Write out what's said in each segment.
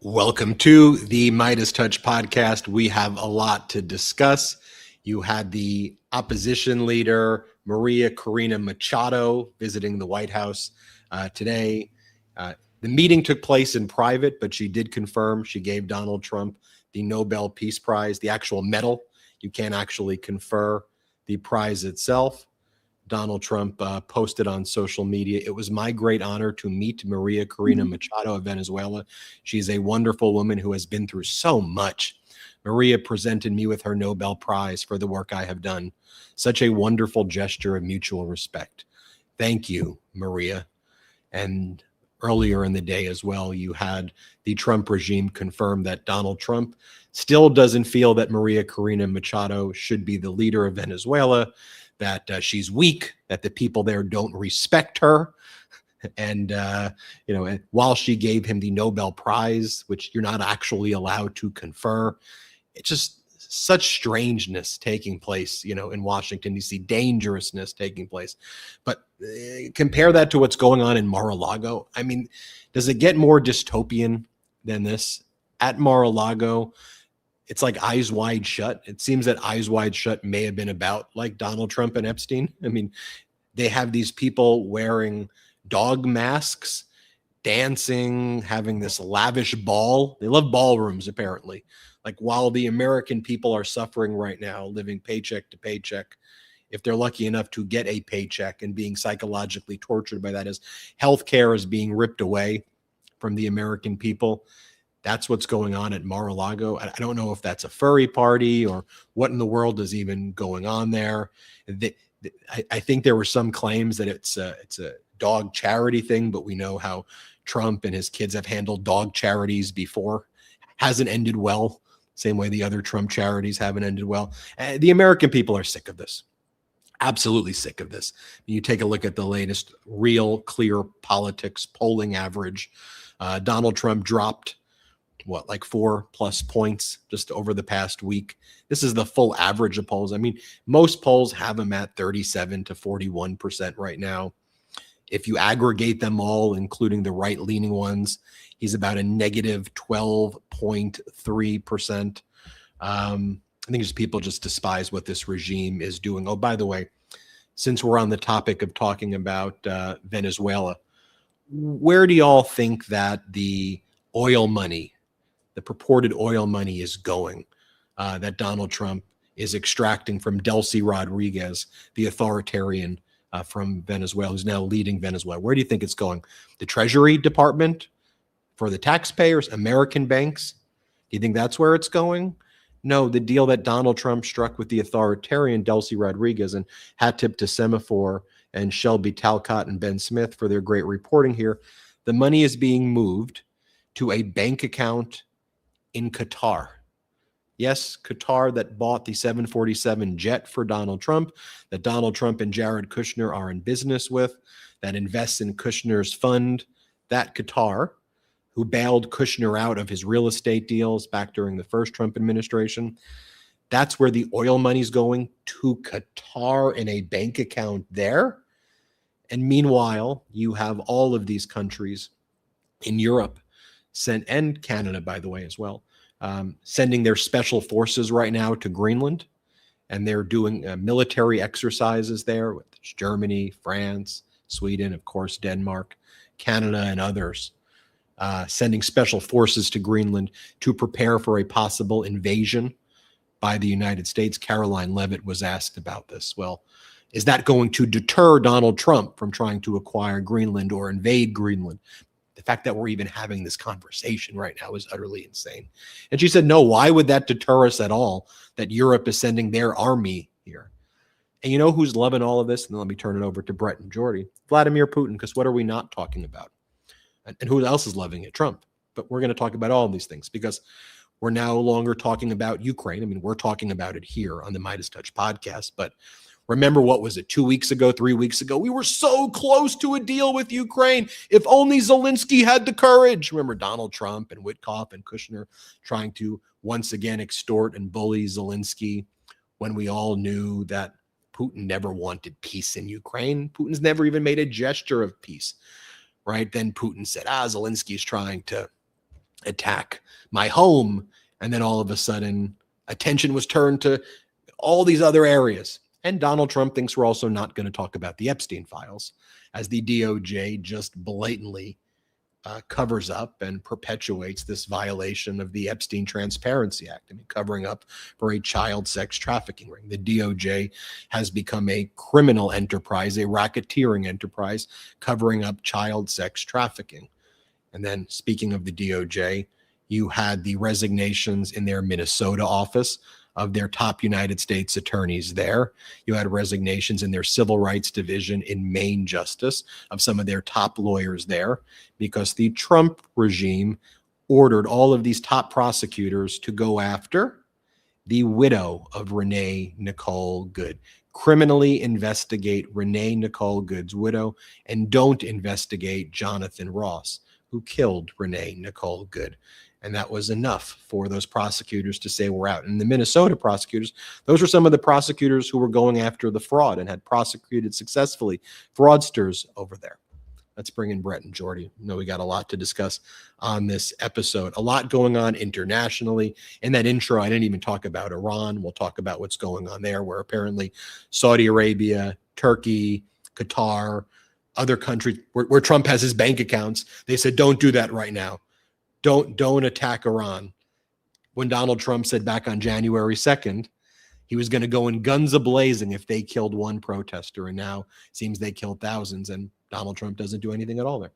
Welcome to the MeidasTouch Podcast. We have a lot to discuss. You had the opposition leader, María Corina Machado, visiting the White House today. The meeting took place in private, but she did confirm she gave Donald Trump the Nobel Peace Prize, the actual medal. You can't actually confer the prize itself. Donald Trump posted on social media, "It was my great honor to meet María Corina Machado of Venezuela. She's a wonderful woman who has been through so much. Maria presented me with her Nobel Prize for the work I have done. Such a wonderful gesture of mutual respect. Thank you, Maria." And earlier in the day as well, you had the Trump regime confirm that Donald Trump still doesn't feel that María Corina Machado should be the leader of Venezuela, that she's weak, that the people there don't respect her. And, while she gave him the Nobel Prize, which you're not actually allowed to confer, it's just such strangeness taking place, in Washington, D.C., dangerousness taking place. But compare that to what's going on in Mar-a-Lago. I mean, does it get more dystopian than this? At Mar-a-Lago, it's like Eyes Wide Shut. It seems that Eyes Wide Shut may have been about like Donald Trump and Epstein. I mean, they have these people wearing dog masks, dancing, having this lavish ball. They love ballrooms, apparently. Like, while the American people are suffering right now, living paycheck to paycheck, if they're lucky enough to get a paycheck, and being psychologically tortured by that as healthcare is being ripped away from the American people. That's what's going on at Mar-a-Lago. I don't know if that's a furry party or what in the world is even going on there. I think there were some claims that it's a dog charity thing, but we know how Trump and his kids have handled dog charities before. Hasn't ended well. Same way the other Trump charities haven't ended well. The American people are sick of this. Absolutely sick of this. You take a look at the latest Real Clear Politics polling average. Donald Trump dropped like 4+ points just over the past week. This is the full average of polls. I mean, most polls have him at 37 to 41% right now. If you aggregate them all, including the right-leaning ones, he's about a negative 12.3%. I think just people just despise what this regime is doing. Oh, by the way, since we're on the topic of talking about Venezuela, where do y'all think that the oil money, the purported oil money, is going, that Donald Trump is extracting from Delcy Rodríguez, the authoritarian from Venezuela, who's now leading Venezuela? Where do you think it's going? The Treasury Department? For the taxpayers? American banks? Do you think that's where it's going? No, the deal that Donald Trump struck with the authoritarian Delcy Rodríguez, and hat tip to Semaphore and Shelby Talcott and Ben Smith for their great reporting here. The money is being moved to a bank account in Qatar. Yes, Qatar, that bought the 747 jet for Donald Trump, that Donald Trump and Jared Kushner are in business with, that invests in Kushner's fund. That Qatar, who bailed Kushner out of his real estate deals back during the first Trump administration. That's where the oil money's going, to Qatar in a bank account there. And meanwhile, you have all of these countries in Europe and Canada, by the way, as well, sending their special forces right now to Greenland. And they're doing military exercises there with Germany, France, Sweden, of course, Denmark, Canada, and others. Sending special forces to Greenland to prepare for a possible invasion by the United States. Caroline Leavitt was asked about this. Well, is that going to deter Donald Trump from trying to acquire Greenland or invade Greenland? The fact that we're even having this conversation right now is utterly insane. And she said, no, why would that deter us at all, that Europe is sending their army here? And you know who's loving all of this? And then let me turn it over to Brett and Jordy. Vladimir Putin, because what are we not talking about? And who else is loving it? Trump. But we're going to talk about all of these things because we're no longer talking about Ukraine. I mean, we're talking about it here on the MeidasTouch podcast. But remember, what was it, 2 weeks ago, 3 weeks ago? We were so close to a deal with Ukraine. If only Zelensky had the courage. Remember Donald Trump and Witkoff and Kushner trying to once again extort and bully Zelensky when we all knew that Putin never wanted peace in Ukraine. Putin's never even made a gesture of peace. Right? Then Putin said, Zelensky's trying to attack my home. And then all of a sudden, attention was turned to all these other areas. And Donald Trump thinks we're also not going to talk about the Epstein files, as the DOJ just blatantly covers up and perpetuates this violation of the Epstein Transparency Act. I mean, covering up for a child sex trafficking ring. The DOJ has become a criminal enterprise, a racketeering enterprise, covering up child sex trafficking. And then, speaking of the DOJ, you had the resignations in their Minnesota office of their top United States attorneys there. You had resignations in their civil rights division in Maine Justice of some of their top lawyers there, because the Trump regime ordered all of these top prosecutors to go after the widow of Renee Nicole Good. Criminally investigate Renee Nicole Good's widow, and don't investigate Jonathan Ross, who killed Renee Nicole Good. And that was enough for those prosecutors to say we're out. And the Minnesota prosecutors, those were some of the prosecutors who were going after the fraud and had prosecuted successfully fraudsters over there. Let's bring in Brett and Jordy. I know we got a lot to discuss on this episode. A lot going on internationally. In that intro, I didn't even talk about Iran. We'll talk about what's going on there, where apparently Saudi Arabia, Turkey, Qatar, other countries where Trump has his bank accounts, they said, don't do that right now. Don't attack Iran. When Donald Trump said back on January 2nd, he was going to go in guns a-blazing if they killed one protester, and now it seems they killed thousands, and Donald Trump doesn't do anything at all there.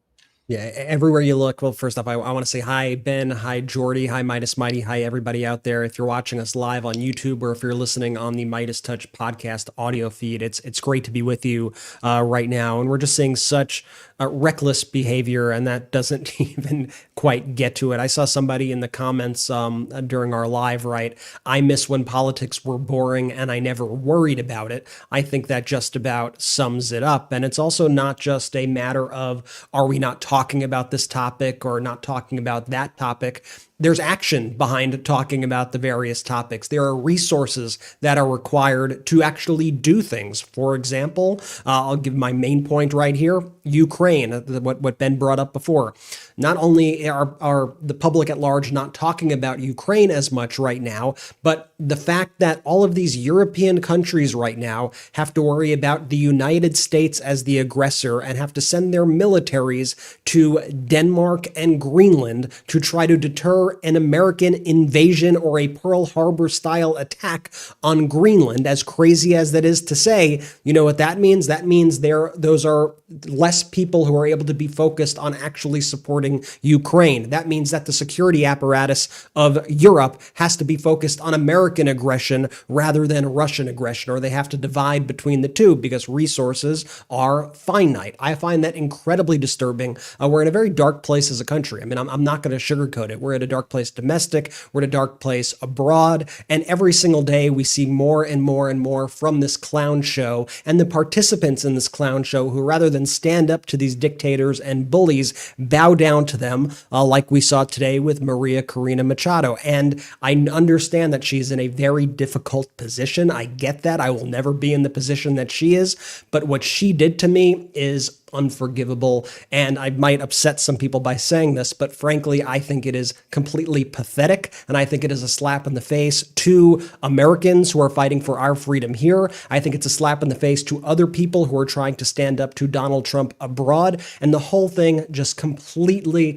Yeah, everywhere you look. Well, first off, I want to say hi, Ben. Hi, Jordy. Hi, Midas Mighty. Hi, everybody out there. If you're watching us live on YouTube, or if you're listening on the MeidasTouch Podcast audio feed, it's great to be with you right now. And we're just seeing such reckless behavior, and that doesn't even quite get to it. I saw somebody in the comments during our live, right? I miss when politics were boring and I never worried about it. I think that just about sums it up. And it's also not just a matter of, are we not talking about this topic or not talking about that topic? There's action behind talking about the various topics. There are resources that are required to actually do things. For example, I'll give my main point right here, Ukraine, what Ben brought up before. Not only are the public at large not talking about Ukraine as much right now, but the fact that all of these European countries right now have to worry about the United States as the aggressor and have to send their militaries to Denmark and Greenland to try to deter an American invasion or a Pearl Harbor style attack on Greenland. As crazy as that is to say, you know what that means? That means those are less people who are able to be focused on actually supporting Ukraine. That means that the security apparatus of Europe has to be focused on American aggression rather than Russian aggression, or they have to divide between the two because resources are finite. I find that incredibly disturbing. We're in a very dark place as a country. I mean, I'm not going to sugarcoat it. We're at a dark place domestic, we're at a dark place abroad, and every single day we see more and more and more from this clown show and the participants in this clown show who, rather than stand up to these dictators and bullies, bow down to them, like we saw today with María Corina Machado. And I understand that she's in a very difficult position. I get that. I will never be in the position that she is, but what she did to me is unforgivable. And I might upset some people by saying this, but frankly, I think it is completely pathetic. And I think it is a slap in the face to Americans who are fighting for our freedom here. I think it's a slap in the face to other people who are trying to stand up to Donald Trump abroad. And the whole thing just completely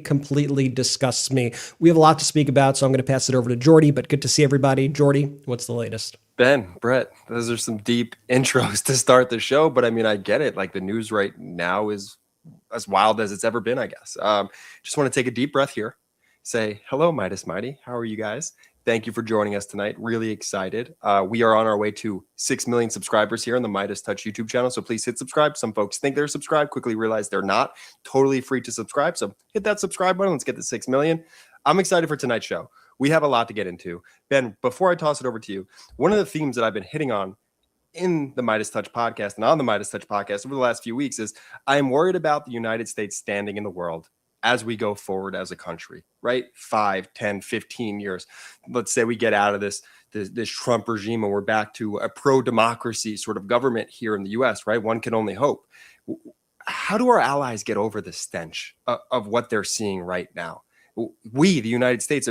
disgusts me. We have a lot to speak about, so I'm going to pass it over to Jordy, but good to see everybody. Jordy, what's the latest? Ben, Brett, those are some deep intros to start the show, but I mean, I get it. Like, the news right now is as wild as it's ever been, I guess. Just want to take a deep breath here. Say, hello, Midas Mighty. How are you guys? Thank you for joining us tonight. Really excited. We are on our way to 6 million subscribers here on the MeidasTouch YouTube channel, so please hit subscribe. Some folks think they're subscribed, quickly realize they're not. Totally free to subscribe, so hit that subscribe button. Let's get to 6 million. I'm excited for tonight's show. We have a lot to get into. Ben, before I toss it over to you, one of the themes that I've been hitting on in the MeidasTouch podcast and on the MeidasTouch podcast over the last few weeks is I am worried about the United States standing in the world as we go forward as a country, right? 5, 10, 15 years. Let's say we get out of this Trump regime and we're back to a pro-democracy sort of government here in the US, right? One can only hope. How do our allies get over the stench of what they're seeing right now? we, the United States,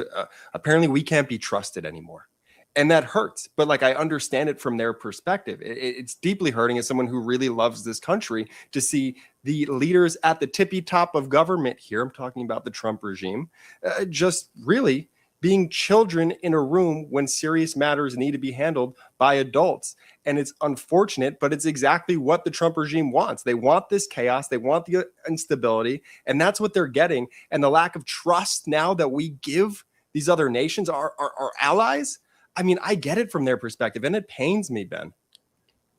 apparently we can't be trusted anymore. And that hurts. But like, I understand it from their perspective. It's deeply hurting as someone who really loves this country to see the leaders at the tippy top of government here, I'm talking about the Trump regime, just really being children in a room when serious matters need to be handled by adults. And it's unfortunate, but it's exactly what the Trump regime wants. They want this chaos. They want the instability. And that's what they're getting. And the lack of trust now that we give these other nations, our allies, I mean, I get it from their perspective, and it pains me, Ben.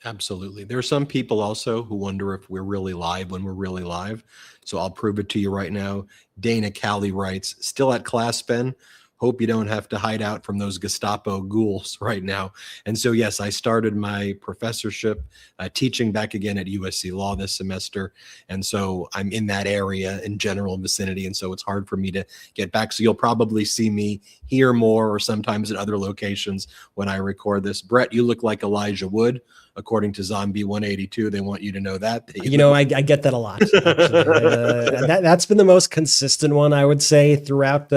Absolutely. There are some people also who wonder if we're really live when we're really live. So I'll prove it to you right now. Dana Callie writes, still at class, Ben? Hope you don't have to hide out from those Gestapo ghouls right now. And so, yes, I started my professorship teaching back again at USC Law this semester. And so I'm in that area in general vicinity. And so it's hard for me to get back. So you'll probably see me here more or sometimes at other locations when I record this. Brett, you look like Elijah Wood. According to Zombie 182, they want you to know that. I get that a lot. That's been the most consistent one, I would say, throughout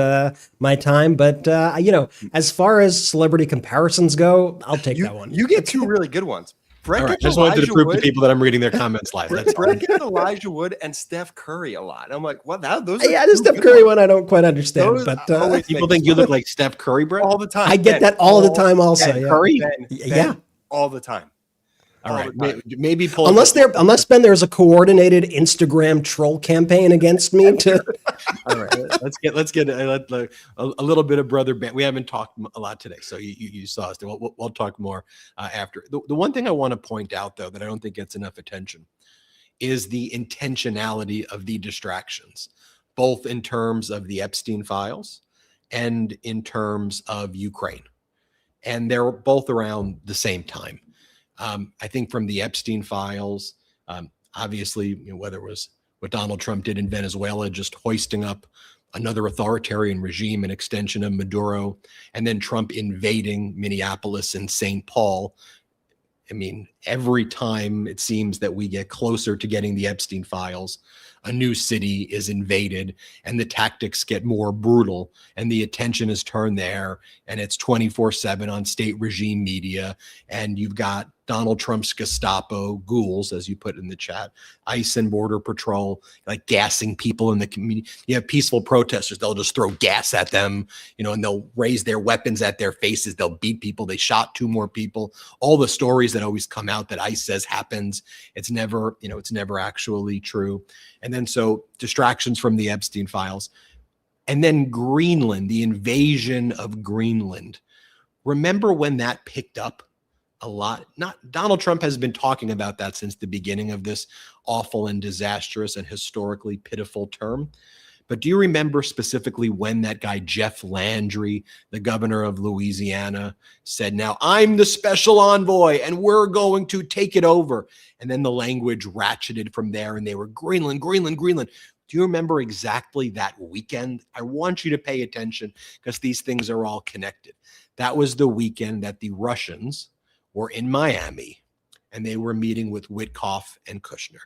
my time. But, as far as celebrity comparisons go, I'll take that one. You get two really good ones. Brett I just wanted to prove to people that I'm reading their comments live. Brett gets Elijah Wood and Steph Curry a lot. I'm like, what? Those are the Steph Curry one I don't quite understand. But people think you look like Steph Curry, Brett? All the time. I get that all the time also. Ben, Curry? Ben, all the time. All right, maybe pull unless Ben, there's a coordinated Instagram troll campaign against me. All right, let's get a little bit of brother Ben. We haven't talked a lot today, so you saw us. We'll talk more after. The one thing I want to point out, though, that I don't think gets enough attention is the intentionality of the distractions, both in terms of the Epstein files and in terms of Ukraine, and they're both around the same time. I think from the Epstein files, obviously, whether it was what Donald Trump did in Venezuela, just hoisting up another authoritarian regime, an extension of Maduro, and then Trump invading Minneapolis and St. Paul. I mean, every time it seems that we get closer to getting the Epstein files, a new city is invaded and the tactics get more brutal and the attention is turned there, and it's 24/7 on state regime media. And you've got Donald Trump's Gestapo ghouls, as you put in the chat, ICE and Border Patrol, like gassing people in the community. You have peaceful protesters, they'll just throw gas at them, and they'll raise their weapons at their faces. They'll beat people. They shot 2 more people. All the stories that always come out that ICE says happens, it's never actually true. And then so distractions from the Epstein files. And then Greenland, the invasion of Greenland. Remember when that picked up a lot? Donald Trump has been talking about that since the beginning of this awful and disastrous and historically pitiful term. But do you remember specifically when that guy, Jeff Landry, the governor of Louisiana, said, now I'm the special envoy and we're going to take it over? And then the language ratcheted from there and they were Greenland, Greenland, Greenland. Do you remember exactly that weekend? I want you to pay attention because these things are all connected. That was the weekend that the Russians were in Miami and they were meeting with Witkoff and Kushner.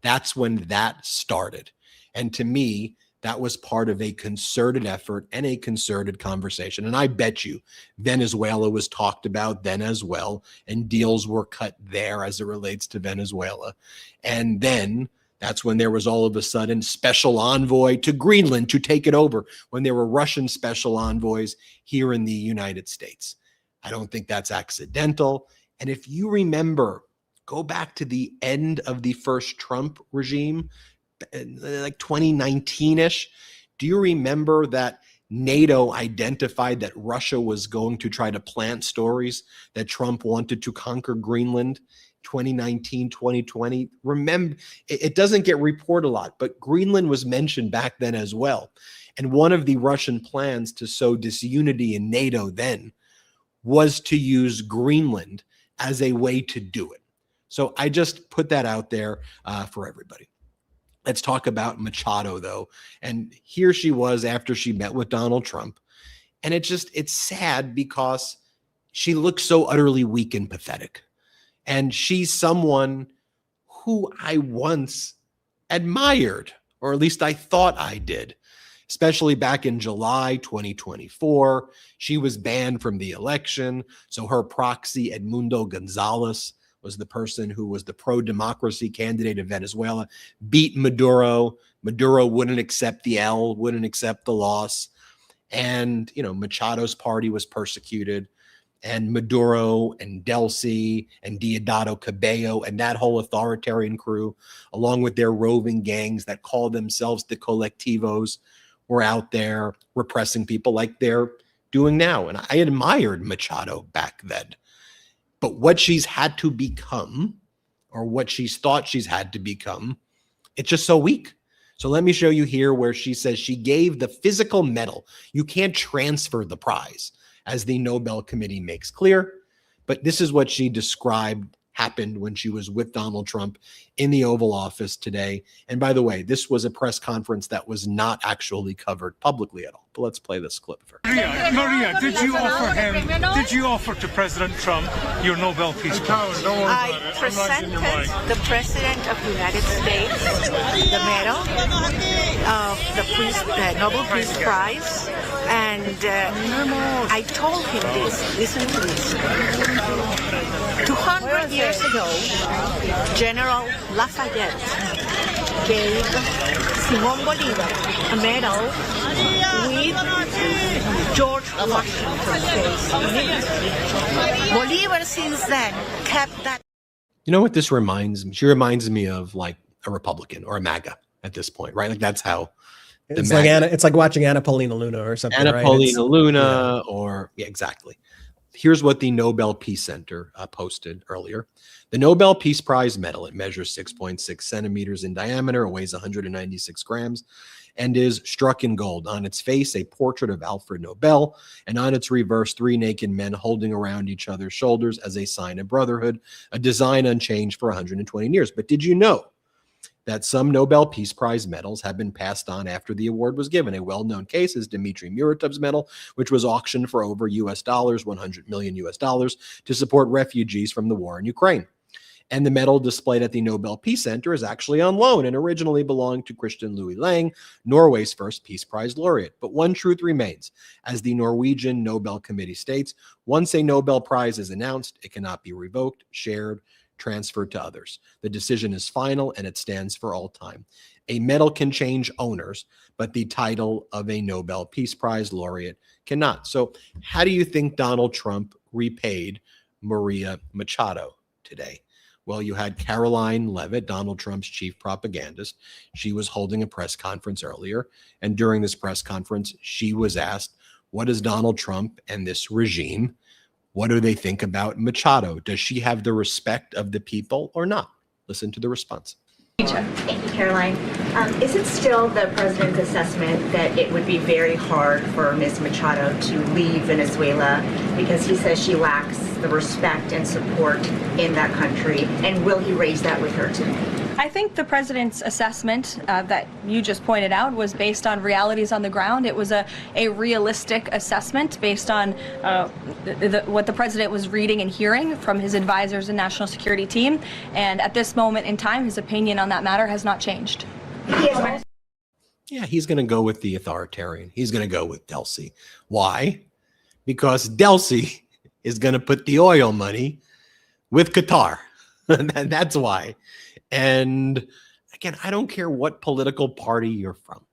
That's when that started. And to me, that was part of a concerted effort and a concerted conversation. And I bet you Venezuela was talked about then as well, and deals were cut there as it relates to Venezuela. And then that's when there was all of a sudden special envoy to Greenland to take it over, when there were Russian special envoys here in the United States. I don't think that's accidental. And if you remember, go back to the end of the first Trump regime, like 2019-ish. Do you remember that NATO identified that Russia was going to try to plant stories that Trump wanted to conquer Greenland? 2019, 2020. Remember, it doesn't get reported a lot, but Greenland was mentioned back then as well. And one of the Russian plans to sow disunity in NATO then was to use Greenland as a way to do it. So I just put that out there for everybody. Let's talk about Machado, though. And here she was after she met with Donald Trump. And it's sad because she looks so utterly weak and pathetic. And she's someone who I once admired, or at least I thought I did. especially back in July 2024. She was banned from the election. So her proxy, Edmundo Gonzalez, was the person who was the pro-democracy candidate of Venezuela, beat Maduro. Maduro wouldn't accept the L, wouldn't accept the loss. And, Machado's party was persecuted. And Maduro and Delcy and Diosdado Cabello and that whole authoritarian crew, along with their roving gangs that call themselves the colectivos, were out there repressing people like they're doing now. And I admired Machado back then. But what she's had to become, or what she's thought she's had to become, it's just so weak. So let me show you here where she says she gave the physical medal. You can't transfer the prize, as the Nobel Committee makes clear. But this is what she described happened when she was with Donald Trump in the Oval Office today. And by the way, this was a press conference that was not actually covered publicly at all. But let's play this clip of her. Maria, did you offer to President Trump your Nobel Peace Prize? I presented the President of the United States the medal of the Nobel Peace Prize, and I told him this. Listen to this. 200 years ago, General Lafayette gave Simón Bolívar a medal with George Washington's face on it. Bolívar since then kept that. You know what this reminds me? She reminds me of like a Republican or a MAGA at this point, right? Like that's how it's like it's like watching Anna Paulina Luna or something. Anna right? Paulina Luna, or exactly. Here's what the Nobel Peace Center posted earlier. The Nobel Peace Prize medal, it measures 6.6 centimeters in diameter, weighs 196 grams, and is struck in gold. On its face, a portrait of Alfred Nobel, and on its reverse, 3 naked men holding around each other's shoulders as a sign of brotherhood, a design unchanged for 120 years. But did you know that some Nobel Peace Prize medals have been passed on after the award was given? A well-known case is Dmitry Muratov's medal, which was auctioned for over $100 million to support refugees from the war in Ukraine. And the medal displayed at the Nobel Peace Center is actually on loan and originally belonged to Christian Louis Lang, Norway's first Peace Prize laureate. But one truth remains. As the Norwegian Nobel Committee states, once a Nobel Prize is announced, it cannot be revoked, shared, transferred to others. The decision is final and it stands for all time. A medal can change owners, but the title of a Nobel Peace Prize laureate cannot. So how do you think Donald Trump repaid Maria Machado today? Well, you had Caroline Leavitt, Donald Trump's chief propagandist. She was holding a press conference earlier. And during this press conference, she was asked, what does Donald Trump and this regime, what do they think about Machado? Does she have the respect of the people or not? Listen to the response. Thank you, Caroline. Is it still the president's assessment that it would be very hard for Ms. Machado to leave Venezuela because he says she lacks the respect and support in that country? And will he raise that with her too? I think the president's assessment that you just pointed out was based on realities on the ground. It was a realistic assessment based on what the president was reading and hearing from his advisors and national security team. And at this moment in time, his opinion on that matter has not changed. Yeah, he's going to go with the authoritarian. He's going to go with Delcy. Why? Because Delcy is going to put the oil money with Qatar. And that's why. And again, I don't care what political party you're from,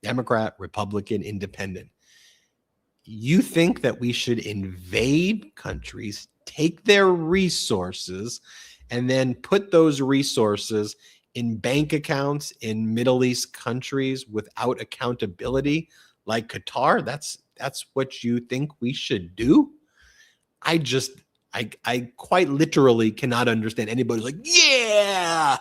Democrat, Republican, Independent. You think that we should invade countries, take their resources, and then put those resources in bank accounts in Middle East countries without accountability like Qatar? That's what you think we should do? I quite literally cannot understand anybody who's like, yeah,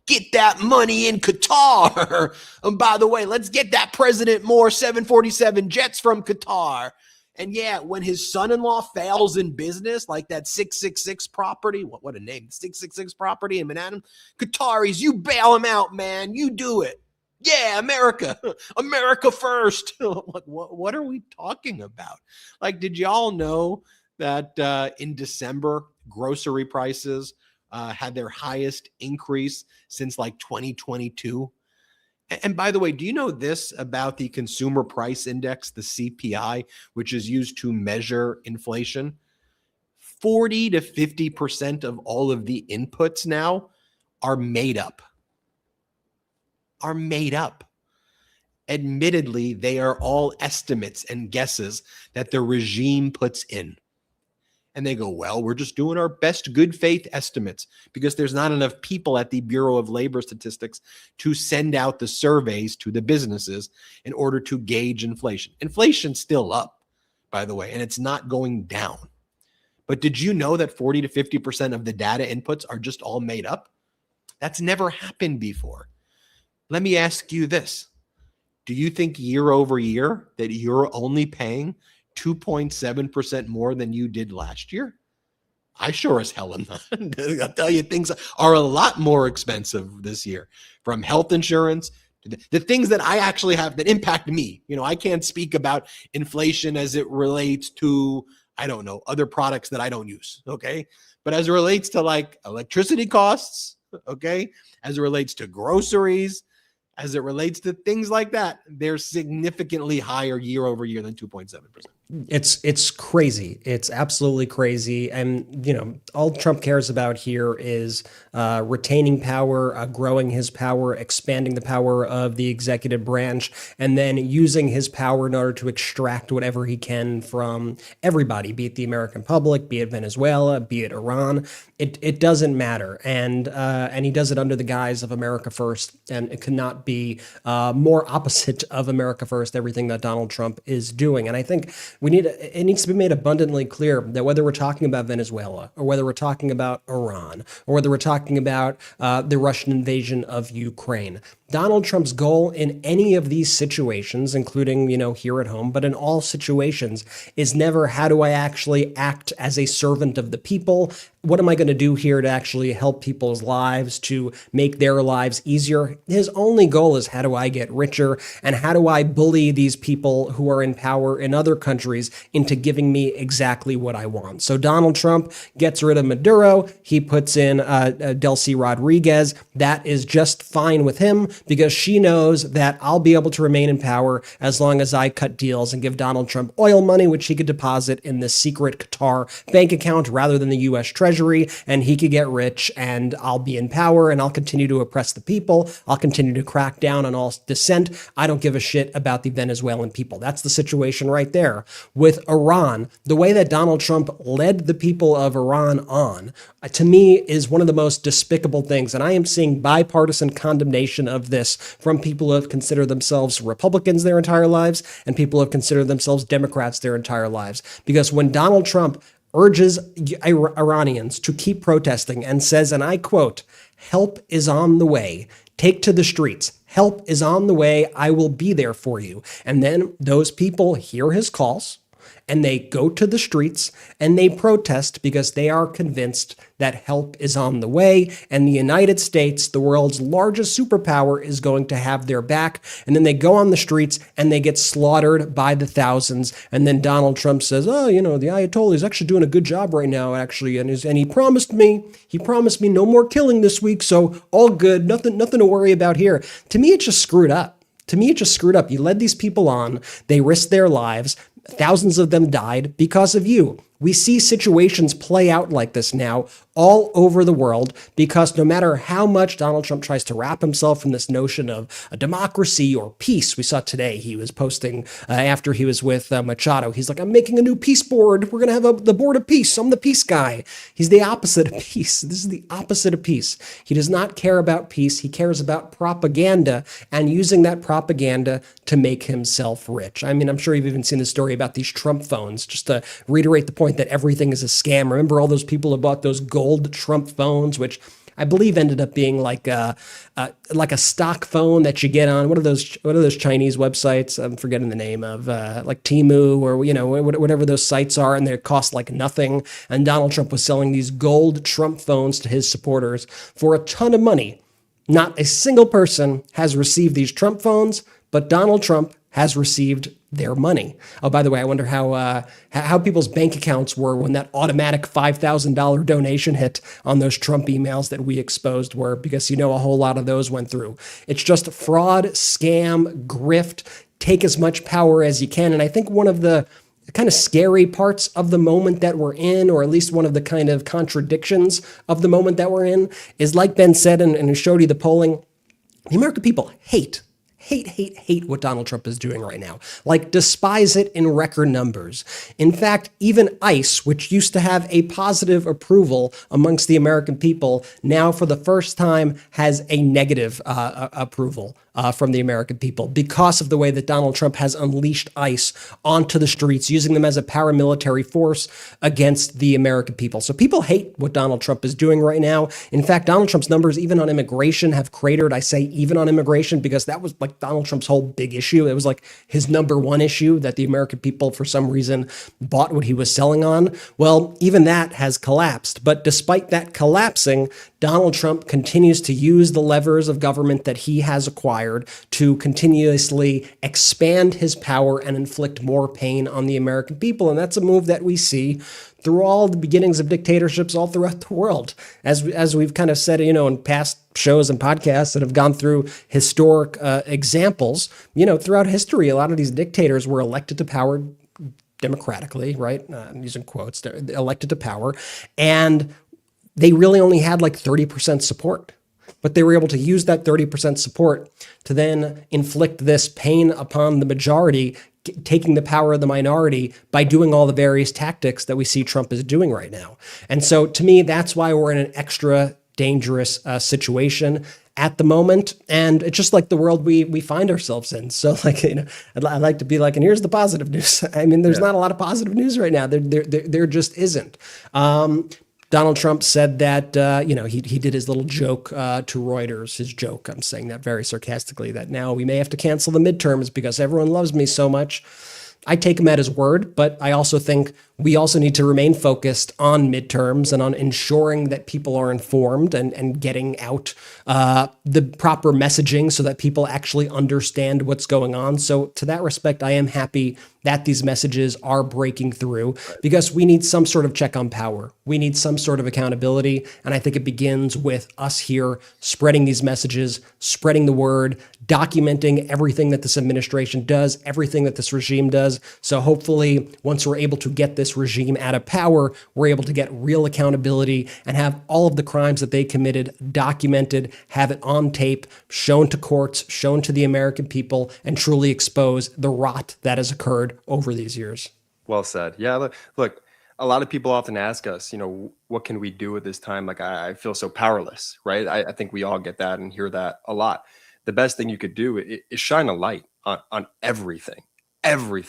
get that money in Qatar. And by the way, let's get that president more 747 jets from Qatar. And yeah, when his son-in-law fails in business, like that 666 property, what a name, 666 property in Manhattan, Qataris, you bail him out, man. You do it. Yeah, America first. What are we talking about? Like, did y'all know that in December, grocery prices had their highest increase since like 2022? And by the way, do you know this about the Consumer Price Index, the CPI, which is used to measure inflation? 40 to 50% of all of the inputs now are made up. Admittedly, they are all estimates and guesses that the regime puts in. And they go, well, we're just doing our best good faith estimates because there's not enough people at the Bureau of Labor Statistics to send out the surveys to the businesses in order to gauge inflation. Inflation's still up, by the way, and it's not going down. But did you know that 40 to 50% of the data inputs are just all made up? That's never happened before. Let me ask you this. Do you think year over year that you're only paying 2.7% more than you did last year? I sure as hell am not. I'll tell you, things are a lot more expensive this year, from health insurance to the things that I actually have that impact me. You know, I can't speak about inflation as it relates to, I don't know, other products that I don't use. Okay. But as it relates to like electricity costs, okay, as it relates to groceries, as it relates to things like that, they're significantly higher year over year than 2.7%. It's crazy. It's absolutely crazy. And, you know, all Trump cares about here is retaining power, growing his power, expanding the power of the executive branch, and then using his power in order to extract whatever he can from everybody, be it the American public, be it Venezuela, be it Iran. It doesn't matter. And he does it under the guise of America First. And it could not be more opposite of America First, everything that Donald Trump is doing. And I think it needs to be made abundantly clear that whether we're talking about Venezuela or whether we're talking about Iran or whether we're talking about the Russian invasion of Ukraine, Donald Trump's goal in any of these situations, including, you know, here at home, but in all situations, is never how do I actually act as a servant of the people? What am I going to do here to actually help people's lives, to make their lives easier? His only goal is how do I get richer and how do I bully these people who are in power in other countries into giving me exactly what I want? So Donald Trump gets rid of Maduro. He puts in Delcy Rodríguez. That is just fine with him because she knows that I'll be able to remain in power as long as I cut deals and give Donald Trump oil money, which he could deposit in the secret Qatar bank account rather than the U.S. Treasury, and he could get rich, and I'll be in power, and I'll continue to oppress the people. I'll continue to crack down on all dissent. I don't give a shit about the Venezuelan people. That's the situation right there. With Iran, the way that Donald Trump led the people of Iran on, to me, is one of the most despicable things, and I am seeing bipartisan condemnation of this from people who have considered themselves Republicans their entire lives and people who have considered themselves Democrats their entire lives. Because when Donald Trump urges Iranians to keep protesting and says, and I quote, "Help is on the way. Take to the streets. Help is on the way. I will be there for you." And then those people hear his calls and they go to the streets and they protest because they are convinced that help is on the way, and the United States, the world's largest superpower, is going to have their back. And then they go on the streets and they get slaughtered by the thousands. And then Donald Trump says, "Oh, you know, the Ayatollah is actually doing a good job right now, actually, and he promised me no more killing this week, so all good, nothing to worry about here." To me, it's just screwed up. You led these people on, they risked their lives, thousands of them died because of you. We see situations play out like this now all over the world because no matter how much Donald Trump tries to wrap himself in this notion of a democracy or peace, we saw today he was posting after he was with Machado. He's like, "I'm making a new peace board. We're going to have the board of peace. I'm the peace guy." He's the opposite of peace. This is the opposite of peace. He does not care about peace. He cares about propaganda and using that propaganda to make himself rich. I mean, I'm sure you've even seen the story about these Trump phones, just to reiterate the point that everything is a scam. Remember all those people who bought those gold Trump phones, which I believe ended up being like a stock phone that you get on what are those Chinese websites? I'm forgetting the name of like Temu or whatever those sites are, and they cost like nothing. And Donald Trump was selling these gold Trump phones to his supporters for a ton of money. Not a single person has received these Trump phones, but Donald Trump has received their money. Oh, by the way, I wonder how people's bank accounts were when that automatic $5,000 donation hit on those Trump emails that we exposed were, because a whole lot of those went through. It's just fraud, scam, grift, take as much power as you can. And I think one of the kind of scary parts of the moment that we're in, or at least one of the kind of contradictions of the moment that we're in, is like Ben said, and he showed you the polling, the American people hate what Donald Trump is doing right now. Like, despise it in record numbers. In fact, even ICE, which used to have a positive approval amongst the American people, now for the first time has a negative approval from the American people because of the way that Donald Trump has unleashed ICE onto the streets, using them as a paramilitary force against the American people. So people hate what Donald Trump is doing right now. In fact, Donald Trump's numbers, even on immigration, have cratered. I say even on immigration because that was like Donald Trump's whole big issue. It was like his number one issue that the American people, for some reason, bought what he was selling on. Well, even that has collapsed. But despite that collapsing, Donald Trump continues to use the levers of government that he has acquired to continuously expand his power and inflict more pain on the American people. And that's a move that we see through all the beginnings of dictatorships all throughout the world. As we've kind of said, in past shows and podcasts that have gone through historic examples, throughout history, a lot of these dictators were elected to power democratically, right? I'm using quotes, they're elected to power. And they really only had like 30% support. But they were able to use that 30% support to then inflict this pain upon the majority, taking the power of the minority by doing all the various tactics that we see Trump is doing right now. And so to me, that's why we're in an extra dangerous situation at the moment. And it's just like the world we find ourselves in. So I'd like to be like, and here's the positive news. I mean, there's not a lot of positive news right now. There just isn't. Donald Trump said that, he did his little joke to Reuters, his joke. I'm saying that very sarcastically, that now we may have to cancel the midterms because everyone loves me so much. I take him at his word, but I also think we also need to remain focused on midterms and on ensuring that people are informed and getting out the proper messaging so that people actually understand what's going on. So to that respect, I am happy that these messages are breaking through because we need some sort of check on power. We need some sort of accountability. And I think it begins with us here spreading these messages, spreading the word, documenting everything that this administration does, everything that this regime does. So hopefully, once we're able to get this regime out of power, we're able to get real accountability and have all of the crimes that they committed documented, have it on tape, shown to courts, shown to the American people, and truly expose the rot that has occurred over these years. Well said. Yeah, look, a lot of people often ask us, what can we do at this time? Like, I feel so powerless, right? I think we all get that and hear that a lot. The best thing you could do is shine a light on everything, every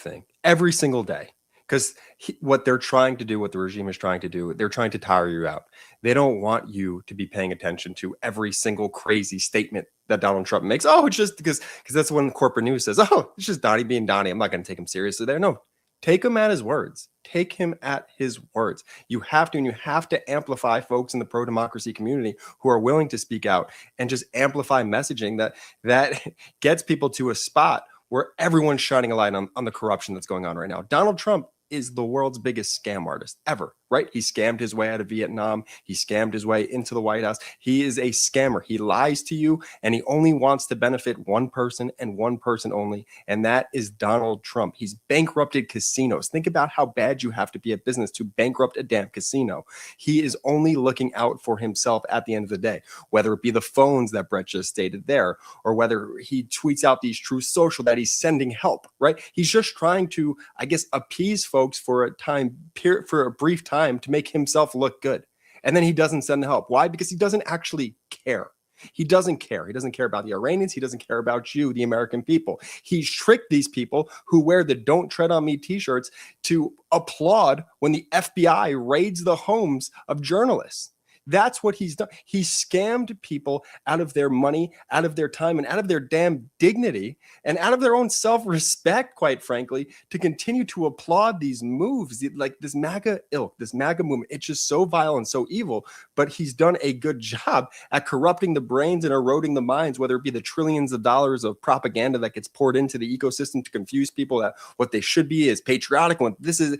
single day. Because what they're trying to do, what the regime is trying to do, they're trying to tire you out. They don't want you to be paying attention to every single crazy statement that Donald Trump makes. Oh, it's just because that's when corporate news says, oh, it's just Donnie being Donnie. I'm not going to take him seriously there. No, take him at his words. Take him at his words. You have to amplify folks in the pro-democracy community who are willing to speak out and just amplify messaging that gets people to a spot where everyone's shining a light on the corruption that's going on right now. Donald Trump is the world's biggest scam artist ever, right? He scammed his way out of Vietnam. He scammed his way into the White House. He is a scammer. He lies to you, and he only wants to benefit one person and one person only, and that is Donald Trump. He's bankrupted casinos. Think about how bad you have to be a business to bankrupt a damn casino. He is only looking out for himself at the end of the day, whether it be the phones that Brett just stated there, or whether he tweets out these Truth Social that he's sending help, right? He's just trying to, I guess, appease folks for a brief time to make himself look good. And then he doesn't send the help. Why? Because he doesn't actually care. He doesn't care. He doesn't care about the Iranians. He doesn't care about you, the American people. He's tricked these people who wear the Don't Tread on Me t-shirts to applaud when the FBI raids the homes of journalists. That's what he's done. He scammed people out of their money, out of their time, and out of their damn dignity, and out of their own self-respect, quite frankly, to continue to applaud these moves, like this MAGA ilk, this MAGA movement. It's just so vile and so evil, but he's done a good job at corrupting the brains and eroding the minds, whether it be the trillions of dollars of propaganda that gets poured into the ecosystem to confuse people that what they should be is patriotic. When this is...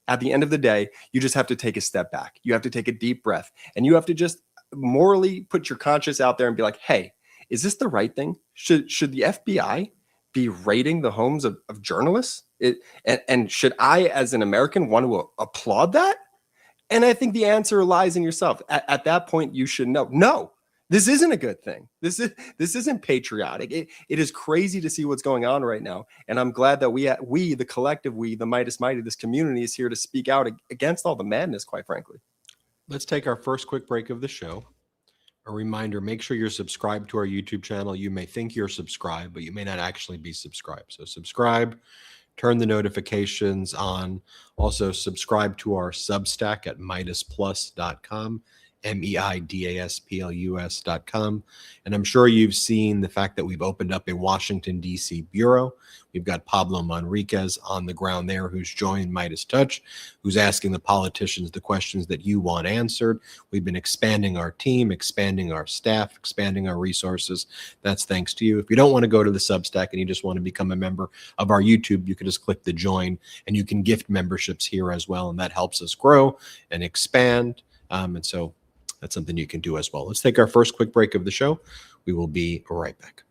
At the end of the day, you just have to take a step back. You have to take a deep breath, and you have to just morally put your conscience out there and be like, hey, is this the right thing? Should the FBI be raiding the homes of journalists? And should I, as an American, want to applaud that? And I think the answer lies in yourself. At that point, you should know, no, this isn't a good thing. This isn't patriotic. It is crazy to see what's going on right now. And I'm glad that we, the collective, the Midas Mighty, this community is here to speak out against all the madness, quite frankly. Let's take our first quick break of the show. A reminder, make sure you're subscribed to our YouTube channel. You may think you're subscribed, but you may not actually be subscribed. So subscribe, turn the notifications on. Also subscribe to our Substack at MeidasPlus.com. MeidasPlus.com. And I'm sure you've seen the fact that we've opened up a Washington, D.C. bureau. We've got Pablo Manriquez on the ground there who's joined MeidasTouch, who's asking the politicians the questions that you want answered. We've been expanding our team, expanding our staff, expanding our resources. That's thanks to you. If you don't want to go to the Substack and you just want to become a member of our YouTube, you can just click the join and you can gift memberships here as well. And that helps us grow and expand. And so that's something you can do as well. Let's take our first quick break of the show. We will be right back.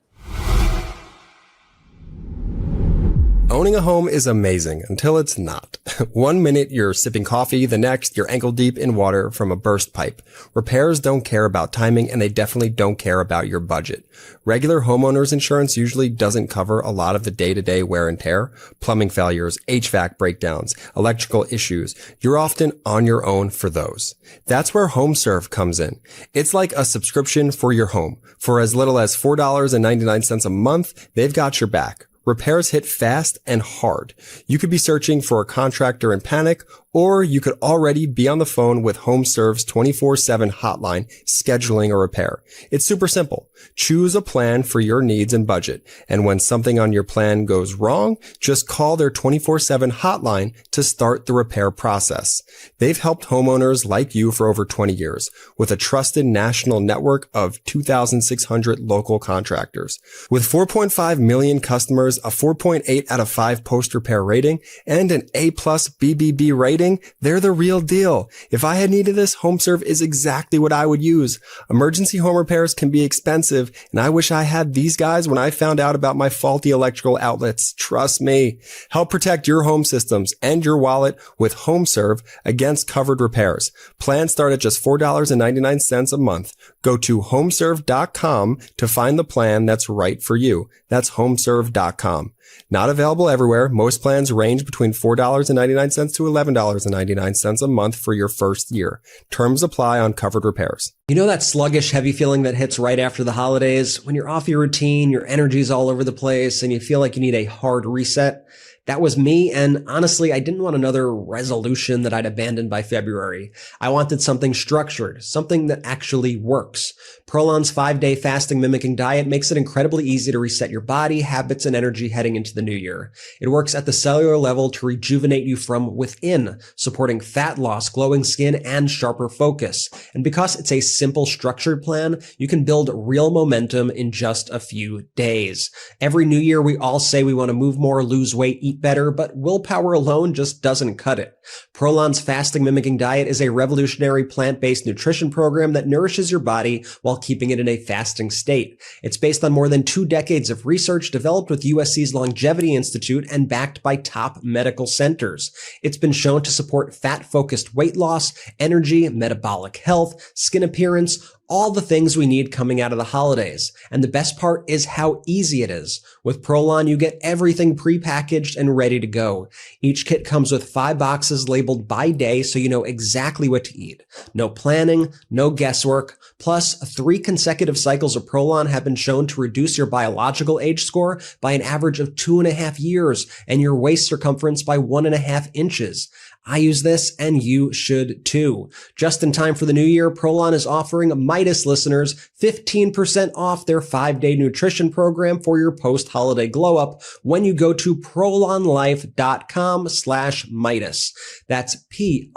Owning a home is amazing until it's not. 1 minute you're sipping coffee, the next you're ankle deep in water from a burst pipe. Repairs don't care about timing, and they definitely don't care about your budget. Regular homeowners insurance usually doesn't cover a lot of the day-to-day wear and tear, plumbing failures, HVAC breakdowns, electrical issues. You're often on your own for those. That's where HomeServe comes in. It's like a subscription for your home. For as little as $4.99 a month, they've got your back. Repairs hit fast and hard. You could be searching for a contractor in panic, or you could already be on the phone with HomeServe's 24/7 hotline scheduling a repair. It's super simple. Choose a plan for your needs and budget. And when something on your plan goes wrong, just call their 24/7 hotline to start the repair process. They've helped homeowners like you for over 20 years with a trusted national network of 2,600 local contractors. With 4.5 million customers, a 4.8 out of 5 post-repair rating, and an A+ BBB rating, they're the real deal. If I had needed this, HomeServe is exactly what I would use. Emergency home repairs can be expensive, and I wish I had these guys when I found out about my faulty electrical outlets. Trust me. Help protect your home systems and your wallet with HomeServe against covered repairs. Plans start at just $4.99 a month. Go to homeserve.com to find the plan that's right for you. That's homeserve.com. Not available everywhere. Most plans range between $4.99 to $11.99 a month for your first year. Terms apply on covered repairs. You know that sluggish, heavy feeling that hits right after the holidays? When you're off your routine, your energy's all over the place, and you feel like you need a hard reset? That was me, and honestly, I didn't want another resolution that I'd abandoned by February. I wanted something structured, something that actually works. Prolon's 5-day fasting mimicking diet makes it incredibly easy to reset your body, habits, and energy heading into the new year. It works at the cellular level to rejuvenate you from within, supporting fat loss, glowing skin, and sharper focus. And because it's a simple, structured plan, you can build real momentum in just a few days. Every new year, we all say we want to move more, lose weight, eat better, but willpower alone just doesn't cut it. Prolon's fasting mimicking diet is a revolutionary plant-based nutrition program that nourishes your body while keeping it in a fasting state. It's based on more than 2 decades of research developed with USC's Longevity Institute and backed by top medical centers. It's been shown to support fat-focused weight loss, energy, metabolic health, skin appearance, all the things we need coming out of the holidays. And the best part is how easy it is. With Prolon, you get everything prepackaged and ready to go. Each kit comes with 5 boxes labeled by day so you know exactly what to eat. No planning, no guesswork. Plus, 3 consecutive cycles of Prolon have been shown to reduce your biological age score by an average of 2.5 years and your waist circumference by 1.5 inches. I use this and you should too. Just in time for the new year, Prolon is offering Meidas listeners 15% off their 5-day nutrition program for your post-holiday glow up when you go to prolonlife.com/Meidas. That's PROLON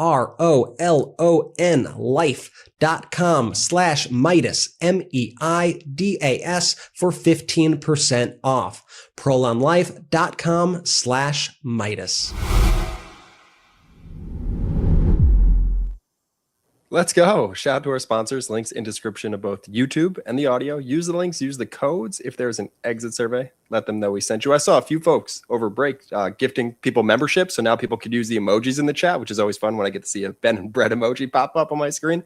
life.com/Meidas, MEIDAS for 15% off. prolonlife.com/Meidas. Let's go. Shout out to our sponsors. Links in description of both YouTube and the audio. Use the links, use the codes. If there's an exit survey, let them know we sent you. I saw a few folks over break gifting people memberships. So now people could use the emojis in the chat, which is always fun when I get to see a Ben and Bread emoji pop up on my screen.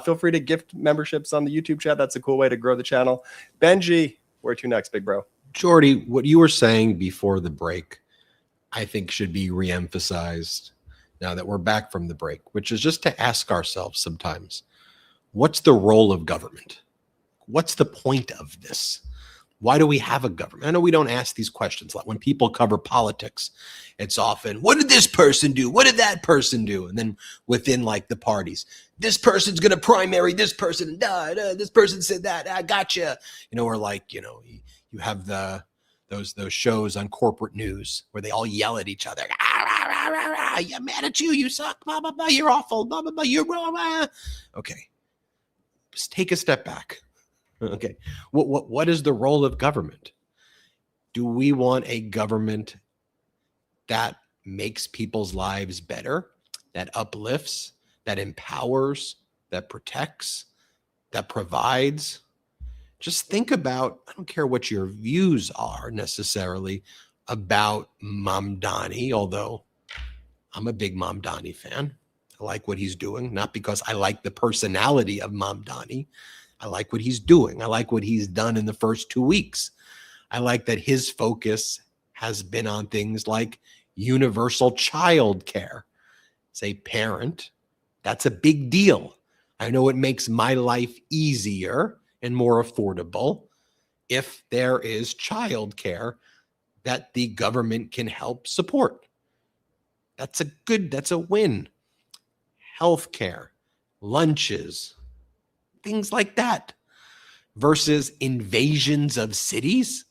Feel free to gift memberships on the YouTube chat. That's a cool way to grow the channel. Benji, where to next, big bro? Jordy, what you were saying before the break, I think should be reemphasized now that we're back from the break, which is just to ask ourselves sometimes, what's the role of government? What's the point of this? Why do we have a government? I know we don't ask these questions. Like when people cover politics, it's often, what did this person do? What did that person do? And then within like the parties, this person's going to primary this person. This person said that. I gotcha. Or like, you have those shows on corporate news where they all yell at each other. I'm mad at you. You suck. Blah, blah, blah. You're awful. Blah, blah, blah. You're wrong. Okay. Just take a step back. Okay. What is the role of government? Do we want a government that makes people's lives better, that uplifts, that empowers, that protects, that provides? Just think about, I don't care what your views are necessarily about Mamdani, although I'm a big Mamdani fan. I like what he's doing, not because I like the personality of Mamdani. I like what he's doing. I like what he's done in the first 2 weeks. I like that his focus has been on things like universal child care. As a parent, that's a big deal. I know it makes my life easier and more affordable if there is child care that the government can help support. That's a win. Healthcare, lunches, things like that, versus invasions of cities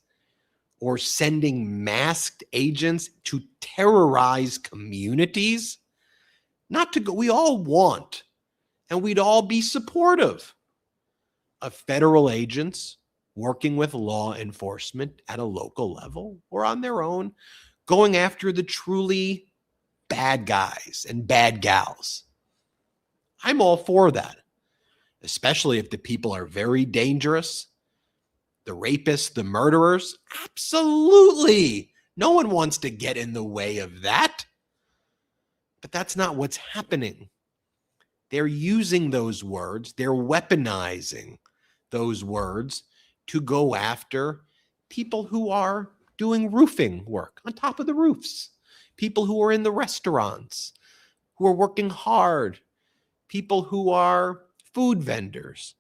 or sending masked agents to terrorize communities. We all want, and we'd all be supportive of federal agents working with law enforcement at a local level or on their own, going after the truly bad guys and bad gals. I'm all for that, especially if the people are very dangerous, the rapists, the murderers. Absolutely. No one wants to get in the way of that. But that's not what's happening. They're using those words, they're weaponizing those words to go after people who are doing roofing work on top of the roofs, people who are in the restaurants, who are working hard, people who are food vendors,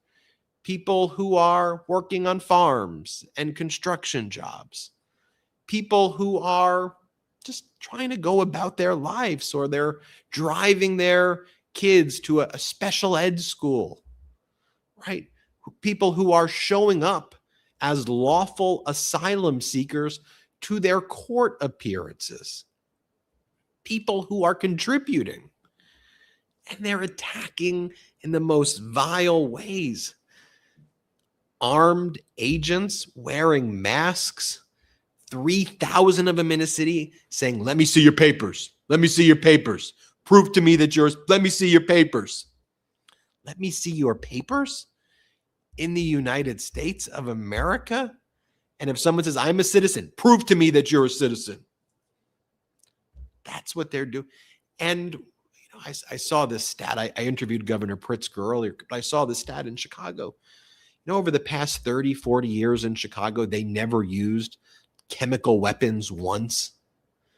people who are working on farms and construction jobs, people who are just trying to go about their lives, or they're driving their kids to a special ed school, right? People who are showing up as lawful asylum seekers to their court appearances, people who are contributing, and they're attacking in the most vile ways. Armed agents wearing masks, 3,000 of them in a city, saying, let me see your papers. Let me see your papers. Prove to me that yours. Let me see your papers. Let me see your papers in the United States of America. And if someone says, I'm a citizen, prove to me that you're a citizen. That's what they're doing. And I saw this stat. I interviewed Governor Pritzker earlier, but I saw this stat in Chicago. Over the past 30, 40 years in Chicago, they never used chemical weapons once.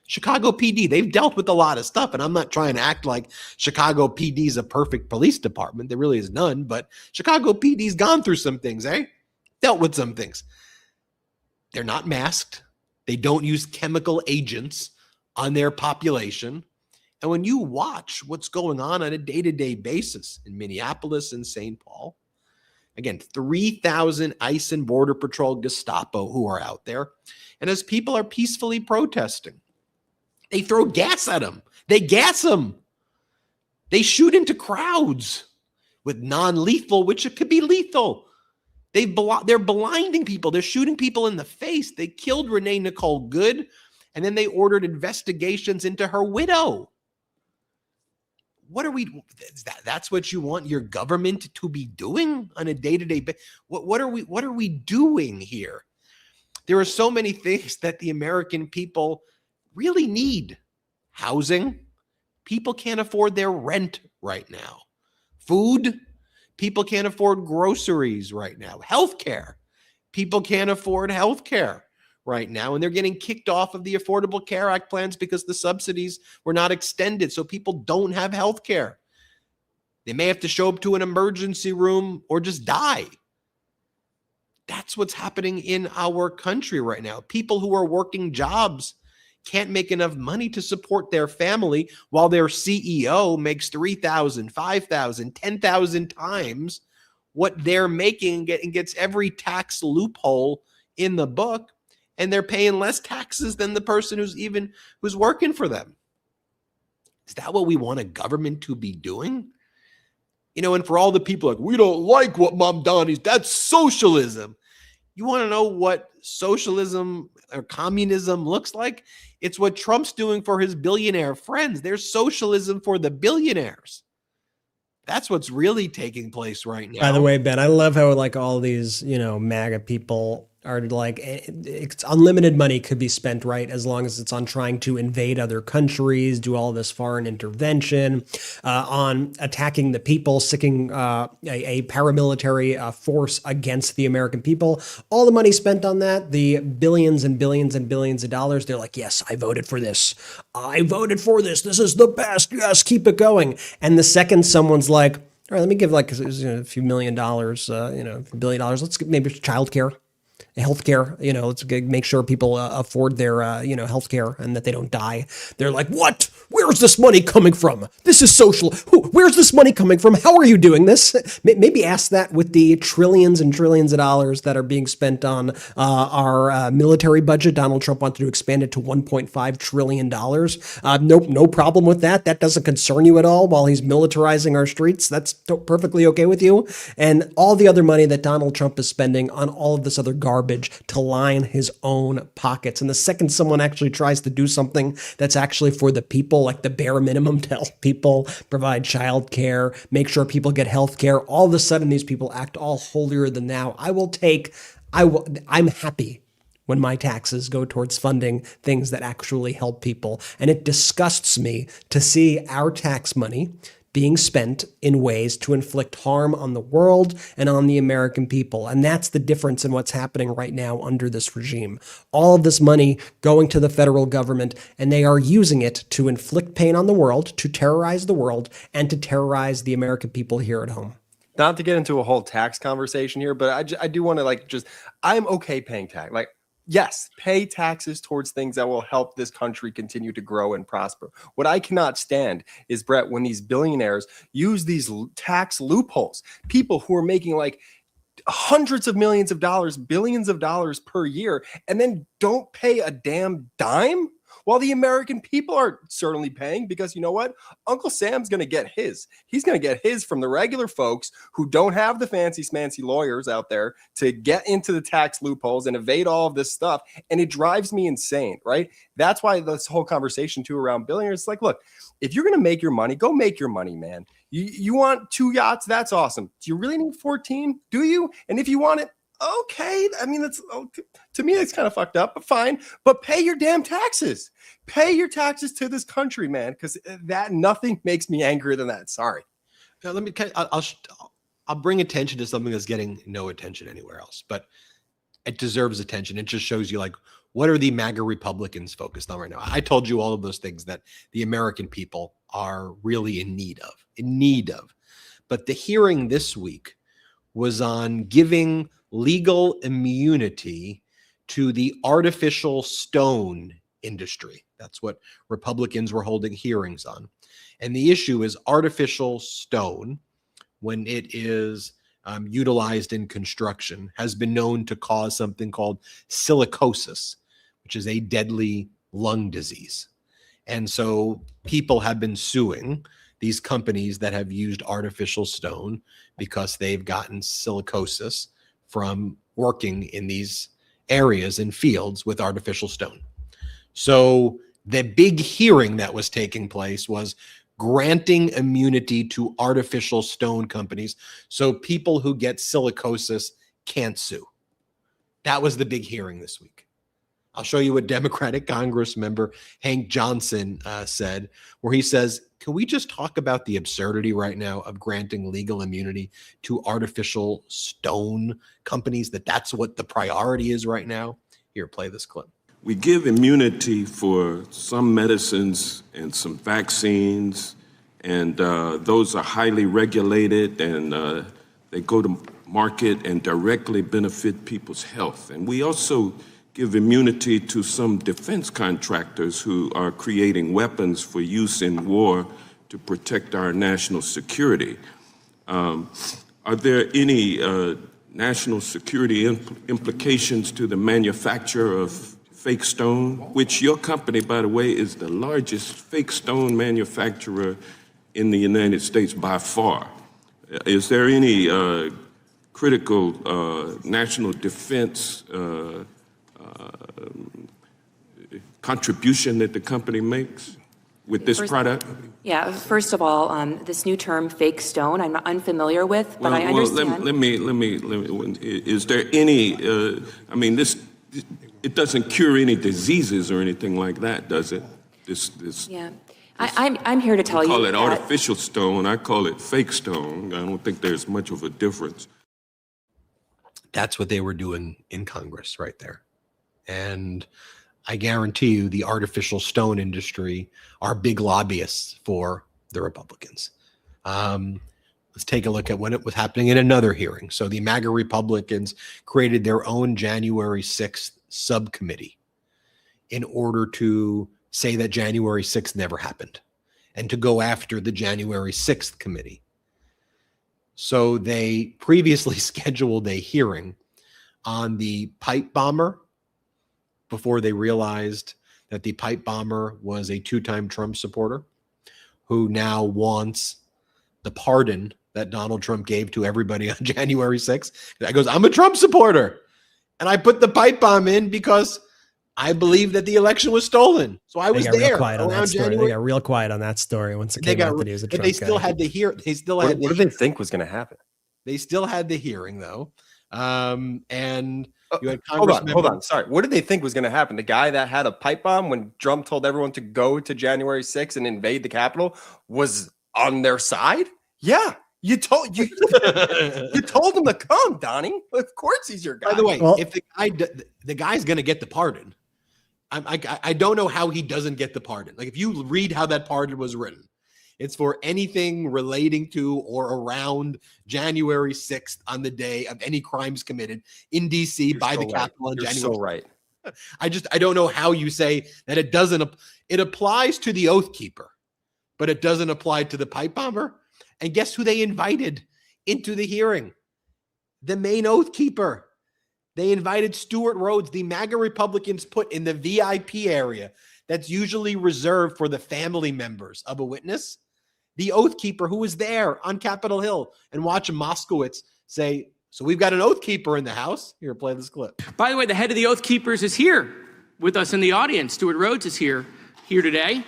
Chicago PD, they've dealt with a lot of stuff, and I'm not trying to act like Chicago PD is a perfect police department. There really is none, but Chicago PD's gone through some things, Dealt with some things. They're not masked. They don't use chemical agents on their population, And when you watch what's going on a day-to-day basis in Minneapolis and St. Paul, again, 3,000 ICE and Border Patrol Gestapo who are out there. And as people are peacefully protesting, they throw gas at them. They gas them. They shoot into crowds with non-lethal, which it could be lethal. They're blinding people. They're shooting people in the face. They killed Renee Nicole Good, and then they ordered investigations into her widow. What are we? That's what you want your government to be doing on a day-to-day basis? What are we doing here? There are so many things that the American people really need. Housing. People can't afford their rent right now. Food. People can't afford groceries right now. Healthcare. People can't afford healthcare right now, and they're getting kicked off of the Affordable Care Act plans because the subsidies were not extended, so people don't have health care. They may have to show up to an emergency room or just die. That's what's happening in our country right now. People who are working jobs can't make enough money to support their family while their CEO makes 3,000, 5,000, 10,000 times what they're making and gets every tax loophole in the book. And they're paying less taxes than the person who's working for them. Is that what we want a government to be doing? And for all the people like, we don't like what Mom Donnie's, that's socialism. You want to know what socialism or communism looks like? It's what Trump's doing for his billionaire friends. There's socialism for the billionaires. That's what's really taking place right now. By the way, Ben, I love how all these, MAGA people are it's unlimited money could be spent, right? As long as it's on trying to invade other countries, do all this foreign intervention, on attacking the people, sicking a paramilitary force against the American people. All the money spent on that, the billions and billions and billions of dollars. They're like, yes, I voted for this. I voted for this. This is the best. Yes, keep it going. And the second someone's like, all right, let me give a few $1 million, $1 billion. Let's maybe childcare. Healthcare, let's make sure people afford their, healthcare and that they don't die. They're like, what? Where's this money coming from? This is social. Where's this money coming from? How are you doing this? Maybe ask that with the trillions and trillions of dollars that are being spent on our military budget. Donald Trump wanted to expand it to $1.5 trillion. No problem with that. That doesn't concern you at all while he's militarizing our streets. That's perfectly okay with you. And all the other money that Donald Trump is spending on all of this other garbage to line his own pockets. And the second someone actually tries to do something that's actually for the people, like the bare minimum to help people, provide childcare, make sure people get health care, all of a sudden these people act all holier than thou. I'm happy when my taxes go towards funding things that actually help people. And it disgusts me to see our tax money being spent in ways to inflict harm on the world and on the American people. And that's the difference in what's happening right now under this regime. All of this money going to the federal government, and they are using it to inflict pain on the world, to terrorize the world, and to terrorize the American people here at home. Not to get into a whole tax conversation here, but I do want to I'm okay paying tax. Yes, pay taxes towards things that will help this country continue to grow and prosper. What I cannot stand is, Brett, when these billionaires use these tax loopholes, people who are making hundreds of millions of dollars, billions of dollars per year, and then don't pay a damn dime, while the American people are certainly paying, because you know what? Uncle Sam's going to get his. He's going to get his from the regular folks who don't have the fancy smancy lawyers out there to get into the tax loopholes and evade all of this stuff. And it drives me insane, right? That's why this whole conversation too around billionaires, look, if you're going to make your money, go make your money, man. You want 2 yachts? That's awesome. Do you really need 14? Do you? And if you want it, okay, to me, it's kind of fucked up, but fine. But pay your damn taxes. Pay your taxes to this country, man, because nothing makes me angrier than that. Sorry. Now, I'll bring attention to something that's getting no attention anywhere else, but it deserves attention. It just shows you what are the MAGA Republicans focused on right now? I told you all of those things that the American people are really in need of. But the hearing this week was on giving legal immunity to the artificial stone industry. That's what Republicans were holding hearings on. And the issue is artificial stone, when it is utilized in construction, has been known to cause something called silicosis, which is a deadly lung disease. And so people have been suing these companies that have used artificial stone because they've gotten silicosis from working in these areas and fields with artificial stone. So the big hearing that was taking place was granting immunity to artificial stone companies so people who get silicosis can't sue. That was the big hearing this week. I'll show you what Democratic Congress member Hank Johnson said, where he says, can we just talk about the absurdity right now of granting legal immunity to artificial stone companies, that's what the priority is right now? Here, play this clip. We give immunity for some medicines and some vaccines, and those are highly regulated, and they go to market and directly benefit people's health. And we also give immunity to some defense contractors who are creating weapons for use in war to protect our national security. Are there any national security implications to the manufacture of fake stone, which your company, by the way, is the largest fake stone manufacturer in the United States by far? Is there any critical national defense contribution that the company makes with this product? Yeah, first of all, this new term, fake stone, I'm unfamiliar with, but I understand. Let me, is there any, it doesn't cure any diseases or anything like that, does it? Yeah, I'm here to tell you call it artificial stone, I call it fake stone. I don't think there's much of a difference. That's what they were doing in Congress right there. And I guarantee you the artificial stone industry are big lobbyists for the Republicans. Let's take a look at when it was happening in another hearing. So the MAGA Republicans created their own January 6th subcommittee in order to say that January 6th never happened and to go after the January 6th committee. So they previously scheduled a hearing on the pipe bomber before they realized that the pipe bomber was a two-time Trump supporter who now wants the pardon that Donald Trump gave to everybody on January 6th. That goes, I'm a Trump supporter, and I put the pipe bomb in because I believe that the election was stolen. So I was there around January. They got real quiet on that story once it came out that he was a Trump guy. They still had the hear. They still had. What did they think was going to happen? They still had the hearing though, and you had hold on. Sorry. What did they think was going to happen? The guy that had a pipe bomb when Trump told everyone to go to January 6th and invade the Capitol was on their side? Yeah. You told you told him to come, Donnie. Of course he's your guy. By the way, if the guy's going to get the pardon, I don't know how he doesn't get the pardon. Like if you read how that pardon was written, it's for anything relating to or around January 6th on the day of any crimes committed in D.C. by the Capitol on January 6th. You're so right. I don't know how you say that it doesn't. It applies to the Oath Keeper, but it doesn't apply to the pipe bomber. And guess who they invited into the hearing? The main Oath Keeper. They invited Stuart Rhodes, the MAGA Republicans put in the VIP area that's usually reserved for the family members of a witness. The Oath Keeper who was there on Capitol Hill, and watch Moskowitz say, so we've got an Oath Keeper in the house. Here, play this clip. By the way, the head of the Oath Keepers is here with us in the audience. Stuart Rhodes is here today.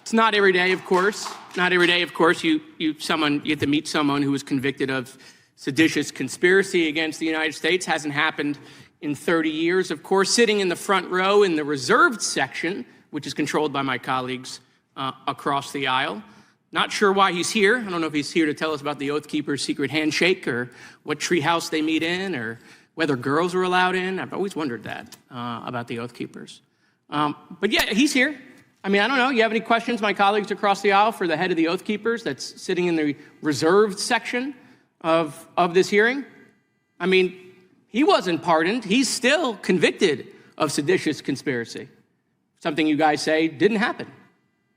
It's not every day, of course. Not every day, of course, you get to meet someone who was convicted of seditious conspiracy against the United States. Hasn't happened in 30 years. Of course, sitting in the front row in the reserved section, which is controlled by my colleagues across the aisle. Not sure why he's here. I don't know if he's here to tell us about the Oath Keeper's secret handshake or what treehouse they meet in or whether girls are allowed in. I've always wondered that about the Oath Keepers. But yeah, he's here. I mean, I don't know. You have any questions, my colleagues across the aisle, for the head of the Oath Keepers that's sitting in the reserved section of this hearing? I mean, he wasn't pardoned. He's still convicted of seditious conspiracy. Something you guys say didn't happen,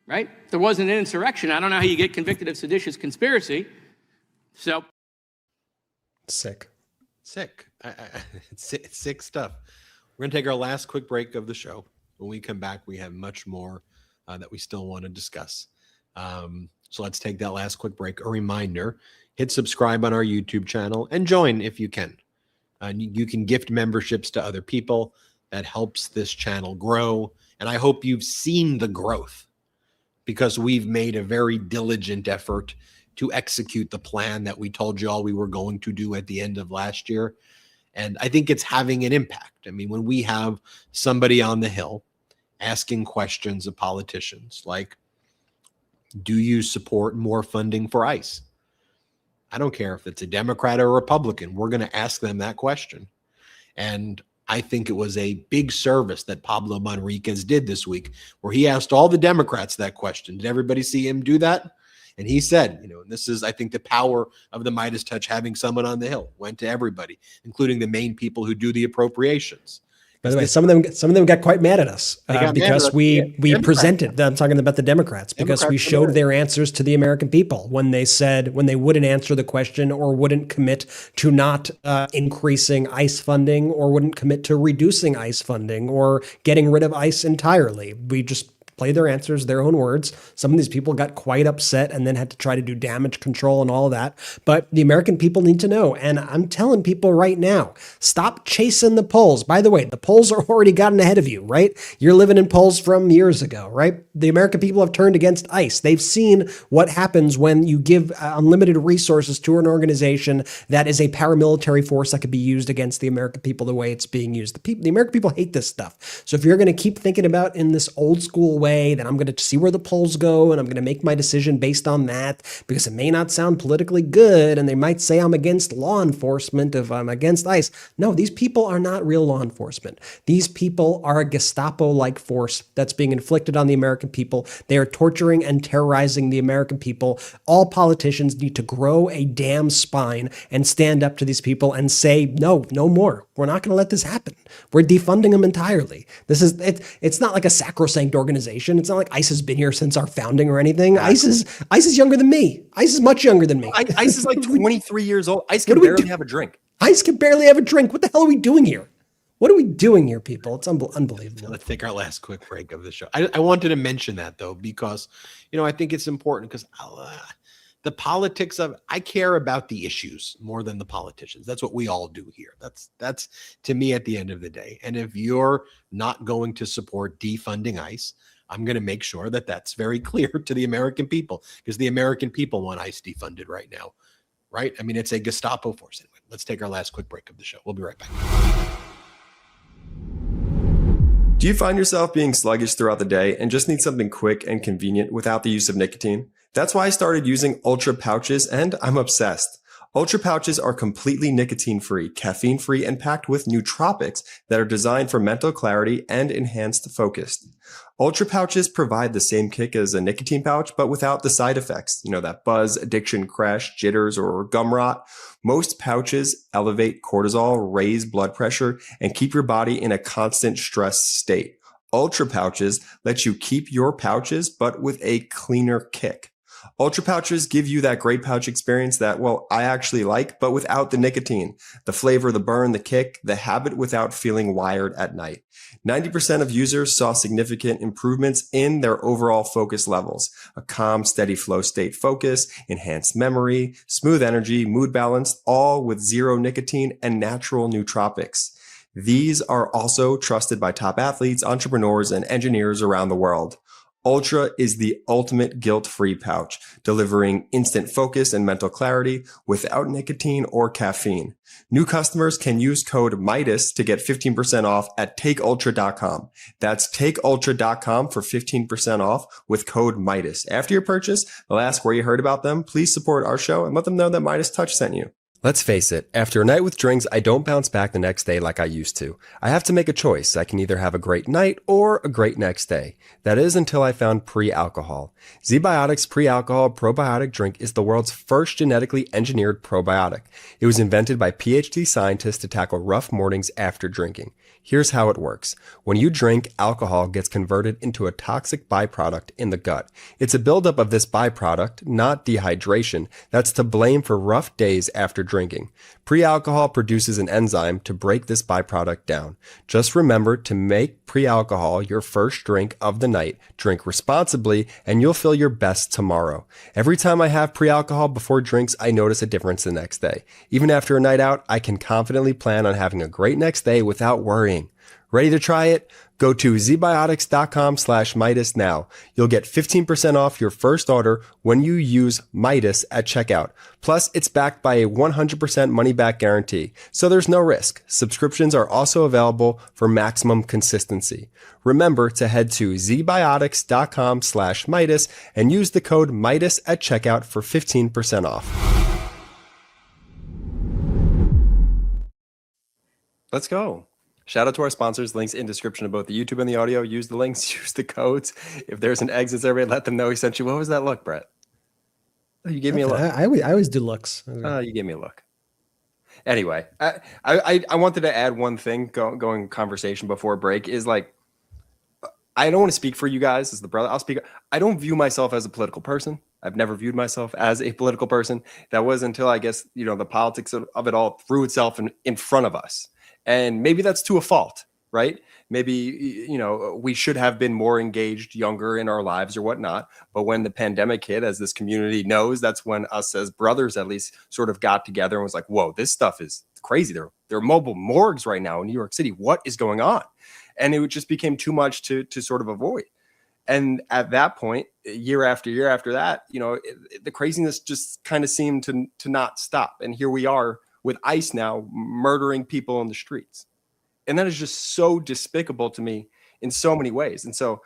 right? If there wasn't an insurrection, I don't know how you get convicted of seditious conspiracy. So. Sick. It's sick stuff. We're going to take our last quick break of the show. When we come back, we have much more that we still want to discuss. So let's take that last quick break. A reminder, hit subscribe on our YouTube channel and join if you can. You can gift memberships to other people. That helps this channel grow. And I hope you've seen the growth, because we've made a very diligent effort to execute the plan that we told you all we were going to do at the end of last year. And I think it's having an impact. I mean, when we have somebody on the Hill asking questions of politicians like, do you support more funding for ICE? I don't care if it's a Democrat or a Republican. We're going to ask them that question. And I think it was a big service that Pablo Manriquez did this week, where he asked all the Democrats that question. Did everybody see him do that? And he said, and this is, I think, the power of the MeidasTouch having someone on the Hill. Went to everybody, including the main people who do the appropriations. By the way, some of them got quite mad at us because we presented. I'm talking about the Democrats, because we showed their answers to the American people when they wouldn't answer the question or wouldn't commit to not increasing ICE funding, or wouldn't commit to reducing ICE funding or getting rid of ICE entirely. We just play their answers, their own words. Some of these people got quite upset and then had to try to do damage control and all of that. But the American people need to know. And I'm telling people right now, stop chasing the polls. By the way, the polls are already gotten ahead of you, right? You're living in polls from years ago, right? The American people have turned against ICE. They've seen what happens when you give unlimited resources to an organization that is a paramilitary force that could be used against the American people the way it's being used. The American people hate this stuff. So if you're going to keep thinking about in this old school way, then I'm going to see where the polls go, and I'm going to make my decision based on that, because it may not sound politically good, and they might say I'm against law enforcement if I'm against ICE. No, these people are not real law enforcement. These people are a Gestapo-like force that's being inflicted on the American people. They are torturing and terrorizing the American people. All politicians need to grow a damn spine and stand up to these people and say, no more. We're not going to let this happen. We're defunding them entirely. It's not like a sacrosanct organization. It's not like ICE has been here since our founding or anything. ICE is younger than me. ICE is much younger than me. ICE is like 23 years old. ICE can barely have a drink. ICE can barely have a drink. What the hell are we doing here? What are we doing here, people? It's unbelievable. Let's take our last quick break of the show. I wanted to mention that, though, because, I think it's important, because the politics of, I care about the issues more than the politicians. That's what we all do here. That's to me at the end of the day. And if you're not going to support defunding ICE, I'm going to make sure that that's very clear to the American people, because the American people want ICE defunded right now, right? I mean, it's a Gestapo force. Anyway, let's take our last quick break of the show. We'll be right back. Do you find yourself being sluggish throughout the day and just need something quick and convenient without the use of nicotine? That's why I started using Ultra pouches, and I'm obsessed. Ultra pouches are completely nicotine-free, caffeine-free, and packed with nootropics that are designed for mental clarity and enhanced focus. Ultra pouches provide the same kick as a nicotine pouch, but without the side effects. That buzz, addiction, crash, jitters, or gum rot. Most pouches elevate cortisol, raise blood pressure, and keep your body in a constant stress state. Ultra pouches let you keep your pouches, but with a cleaner kick. Ultra pouches give you that great pouch experience that, I actually like, but without the nicotine, the flavor, the burn, the kick, the habit without feeling wired at night. 90% of users saw significant improvements in their overall focus levels, a calm, steady flow state focus, enhanced memory, smooth energy, mood balance, all with zero nicotine and natural nootropics. These are also trusted by top athletes, entrepreneurs, and engineers around the world. Ultra is the ultimate guilt-free pouch, delivering instant focus and mental clarity without nicotine or caffeine. New customers can use code MIDAS to get 15% off at takeultra.com. That's takeultra.com for 15% off with code MIDAS. After your purchase, they'll ask where you heard about them. Please support our show and let them know that MeidasTouch sent you. Let's face it, after a night with drinks, I don't bounce back the next day like I used to. I have to make a choice. I can either have a great night or a great next day. That is until I found pre-alcohol. ZBiotics pre-alcohol probiotic drink is the world's first genetically engineered probiotic. It was invented by PhD scientists to tackle rough mornings after drinking. Here's how it works. When you drink, alcohol gets converted into a toxic byproduct in the gut. It's a buildup of this byproduct, not dehydration, that's to blame for rough days after drinking. Pre-alcohol produces an enzyme to break this byproduct down. Just remember to make pre-alcohol your first drink of the night. Drink responsibly, and you'll feel your best tomorrow. Every time I have pre-alcohol before drinks, I notice a difference the next day. Even after a night out, I can confidently plan on having a great next day without worrying. Ready to try it? Go to zbiotics.com/Meidas now. You'll get 15% off your first order when you use Meidas at checkout. Plus, it's backed by a 100% money-back guarantee, so there's no risk. Subscriptions are also available for maximum consistency. Remember to head to zbiotics.com/Meidas and use the code Meidas at checkout for 15% off. Let's go. Shout out to our sponsors. Links in description of both the YouTube and the audio. Use the links, use the codes. If there's an exit survey, let them know he sent you. What was that look, Brett? Oh, you gave me a look. I always do looks. You gave me a look. Anyway, I wanted to add one thing going conversation before break is like, I don't want to speak for you guys as the brother. I'll speak. I don't view myself as a political person. I've never viewed myself as a political person. That was until I guess, the politics of it all threw itself in front of us. And maybe that's to a fault, right? Maybe, we should have been more engaged younger in our lives or whatnot. But when the pandemic hit, as this community knows, that's when us as brothers at least sort of got together and was like, whoa, this stuff is crazy. There are mobile morgues right now in New York City. What is going on? And it just became too much to sort of avoid. And at that point, year after year after that, the craziness just kind of seemed to not stop. And here we are with ICE now murdering people on the streets. And that is just so despicable to me in so many ways. And so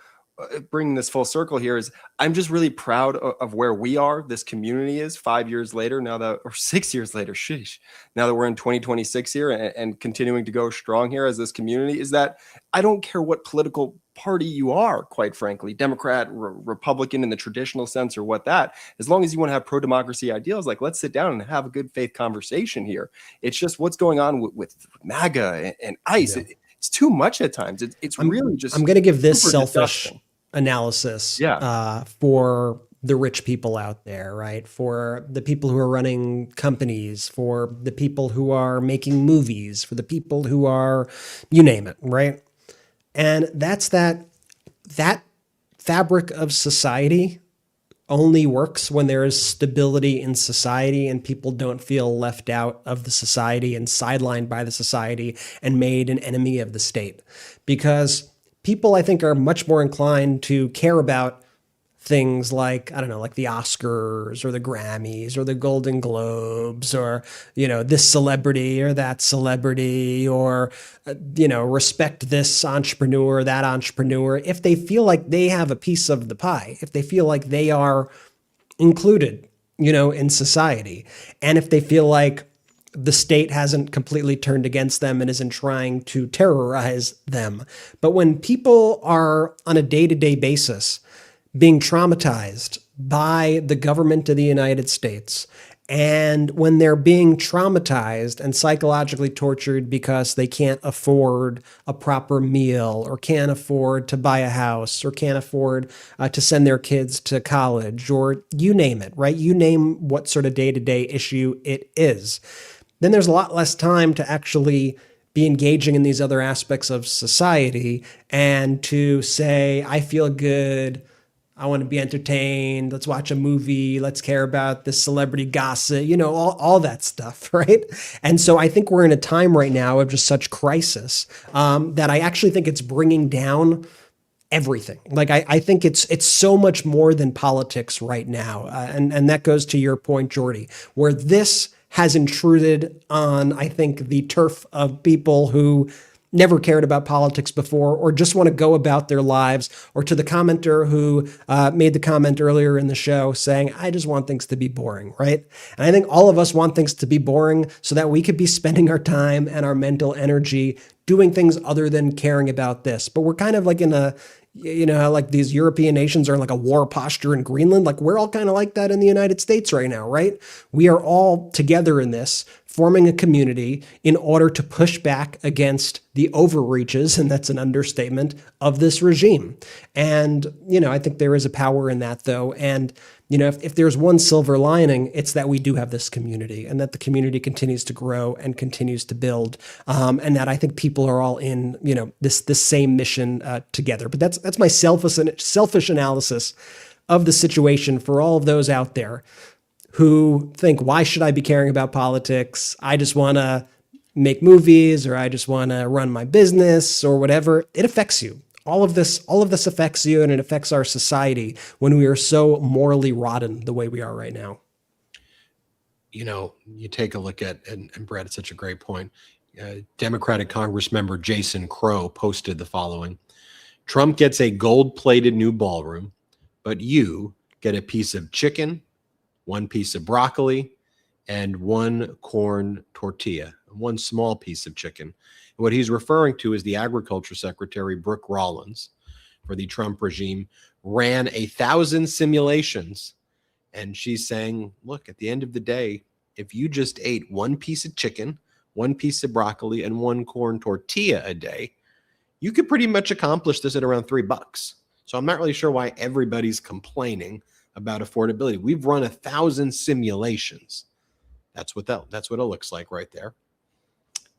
bringing this full circle here is I'm just really proud of where we are, this community is 5 years later or 6 years later, sheesh. Now that we're in 2026 here and continuing to go strong here as this community, is that I don't care what political party you are, quite frankly, Democrat, Republican in the traditional sense or what that, as long as you want to have pro-democracy ideals, like let's sit down and have a good faith conversation here. It's just what's going on with MAGA and ICE. Yeah. It's too much at times. I'm going to give this selfish analysis for the rich people out there, right? For the people who are running companies, for the people who are making movies, for the people who are, you name it, right? And that's that fabric of society only works when there is stability in society and people don't feel left out of the society and sidelined by the society and made an enemy of the state. Because people, I think, are much more inclined to care about things like, I don't know, like the Oscars or the Grammys or the Golden Globes or, this celebrity or that celebrity or, respect this entrepreneur, that entrepreneur, if they feel like they have a piece of the pie, if they feel like they are included, in society, and if they feel like the state hasn't completely turned against them and isn't trying to terrorize them. But when people are on a day-to-day basis being traumatized by the government of the United States, and when they're being traumatized and psychologically tortured because they can't afford a proper meal or can't afford to buy a house or can't afford to send their kids to college or you name it, right? You name what sort of day-to-day issue it is. Then there's a lot less time to actually be engaging in these other aspects of society and to say, I feel good, I want to be entertained, let's watch a movie, let's care about the celebrity gossip, all that stuff, right? And so I think we're in a time right now of just such crisis that I actually think it's bringing down everything. Like I think it's so much more than politics right now. And that goes to your point, Jordy, where this has intruded on, I think, the turf of people who never cared about politics before or just want to go about their lives, or to the commenter who made the comment earlier in the show saying, I just want things to be boring, right? And I think all of us want things to be boring so that we could be spending our time and our mental energy doing things other than caring about this. But we're kind of like in a, like these European nations are in like a war posture in Greenland. Like we're all kind of like that in the United States right now, right? We are all together in this forming a community in order to push back against the overreaches, and that's an understatement, of this regime. And, I think there is a power in that, though. And, if there's one silver lining, it's that we do have this community, and that the community continues to grow and continues to build, and that I think people are all in, this same mission together. But that's my selfish analysis of the situation for all of those out there who think, why should I be caring about politics? I just want to make movies, or I just want to run my business, or whatever. It affects you. All of this affects you, and it affects our society when we are so morally rotten the way we are right now. You take a look at, and Brett, it's such a great point. Democratic Congress member Jason Crow posted the following: Trump gets a gold-plated new ballroom, but you get a piece of chicken, one piece of broccoli, and one corn tortilla, one small piece of chicken. And what he's referring to is the Agriculture Secretary, Brooke Rollins, for the Trump regime, ran 1,000 simulations. And she's saying, look, at the end of the day, if you just ate one piece of chicken, one piece of broccoli, and one corn tortilla a day, you could pretty much accomplish this at around $3. So I'm not really sure why everybody's complaining about affordability. We've run 1,000 simulations. That's what it looks like right there.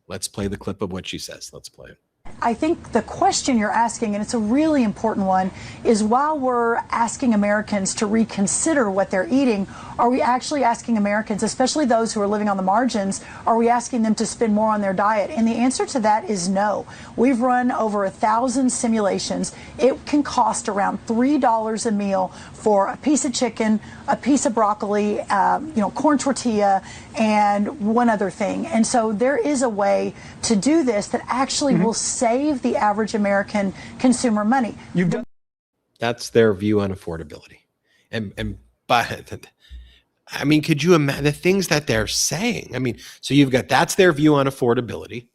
Let's play the clip of what she says. Let's play it. I think the question you're asking, and it's a really important one, is while we're asking Americans to reconsider what they're eating, are we actually asking Americans, especially those who are living on the margins, are we asking them to spend more on their diet? And the answer to that is no. We've run over 1,000 simulations. It can cost around $3 a meal for a piece of chicken, a piece of broccoli, corn tortilla, and one other thing. And so there is a way to do this that actually will save the average American consumer money. That's their view on affordability. But I mean, could you imagine the things that they're saying? I mean, so that's their view on affordability.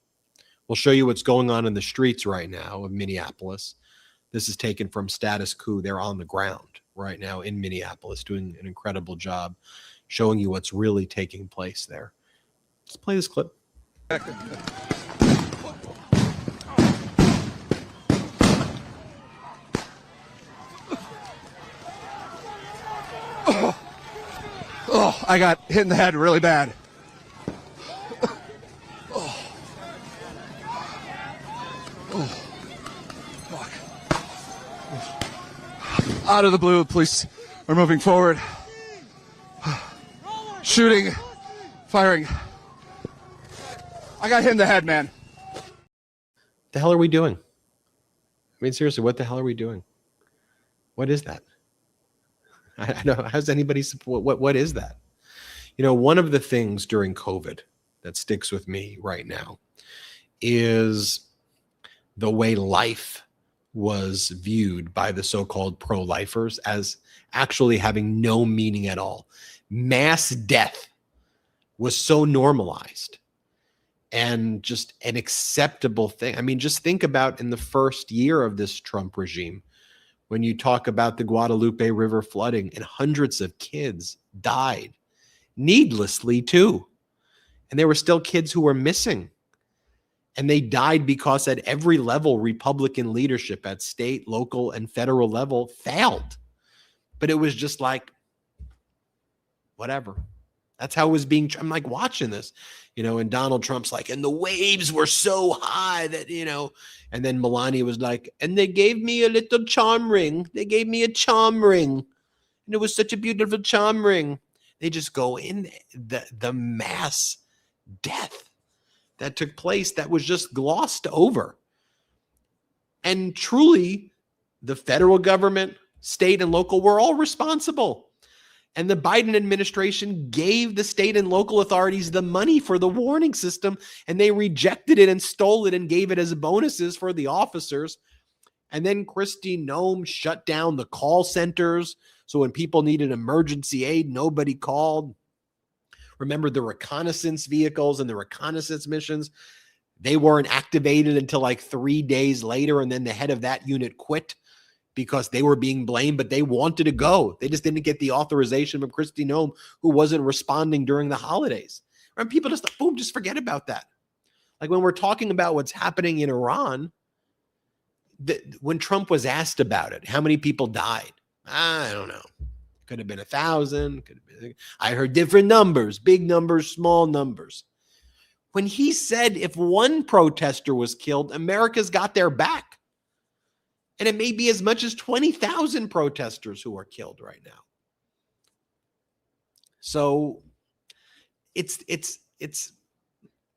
We'll show you what's going on in the streets right now of Minneapolis. This is taken from Status Quo. They're on the ground right now in Minneapolis doing an incredible job showing you what's really taking place there. Let's play this clip. Oh, I got hit in the head really bad. Fuck. Out of the blue, police are moving forward. Shooting, firing. I got hit in the head, man. The hell are we doing? I mean, seriously, what the hell are we doing? What is that? I know. How's anybody support? What is that? One of the things during COVID that sticks with me right now is the way life was viewed by the so-called pro-lifers as actually having no meaning at all. Mass death was so normalized and just an acceptable thing. I mean, just think about in the first year of this Trump regime, when you talk about the Guadalupe River flooding and hundreds of kids died needlessly too. And there were still kids who were missing. And they died because at every level, Republican leadership at state, local, and federal level failed. But it was just like, whatever. That's how it was being. I'm like watching this, and Donald Trump's like, and the waves were so high that, and then Melania was like, and they gave me a little charm ring. They gave me a charm ring. And it was such a beautiful charm ring. They just go in the mass death that took place that was just glossed over. And truly, the federal government, state and local were all responsible. And the Biden administration gave the state and local authorities the money for the warning system, and they rejected it and stole it and gave it as bonuses for the officers. And then Kristi Noem shut down the call centers. So when people needed emergency aid, nobody called. Remember the reconnaissance vehicles and the reconnaissance missions? They weren't activated until like 3 days later. And then the head of that unit quit because they were being blamed, but they wanted to go. They just didn't get the authorization from Kristi Noem, who wasn't responding during the holidays. And people just forget about that. Like when we're talking about what's happening in Iran, when Trump was asked about it, how many people died? I don't know. Could have been 1,000. I heard different numbers, big numbers, small numbers. When he said if one protester was killed, America's got their back. And it may be as much as 20,000 protesters who are killed right now. So it's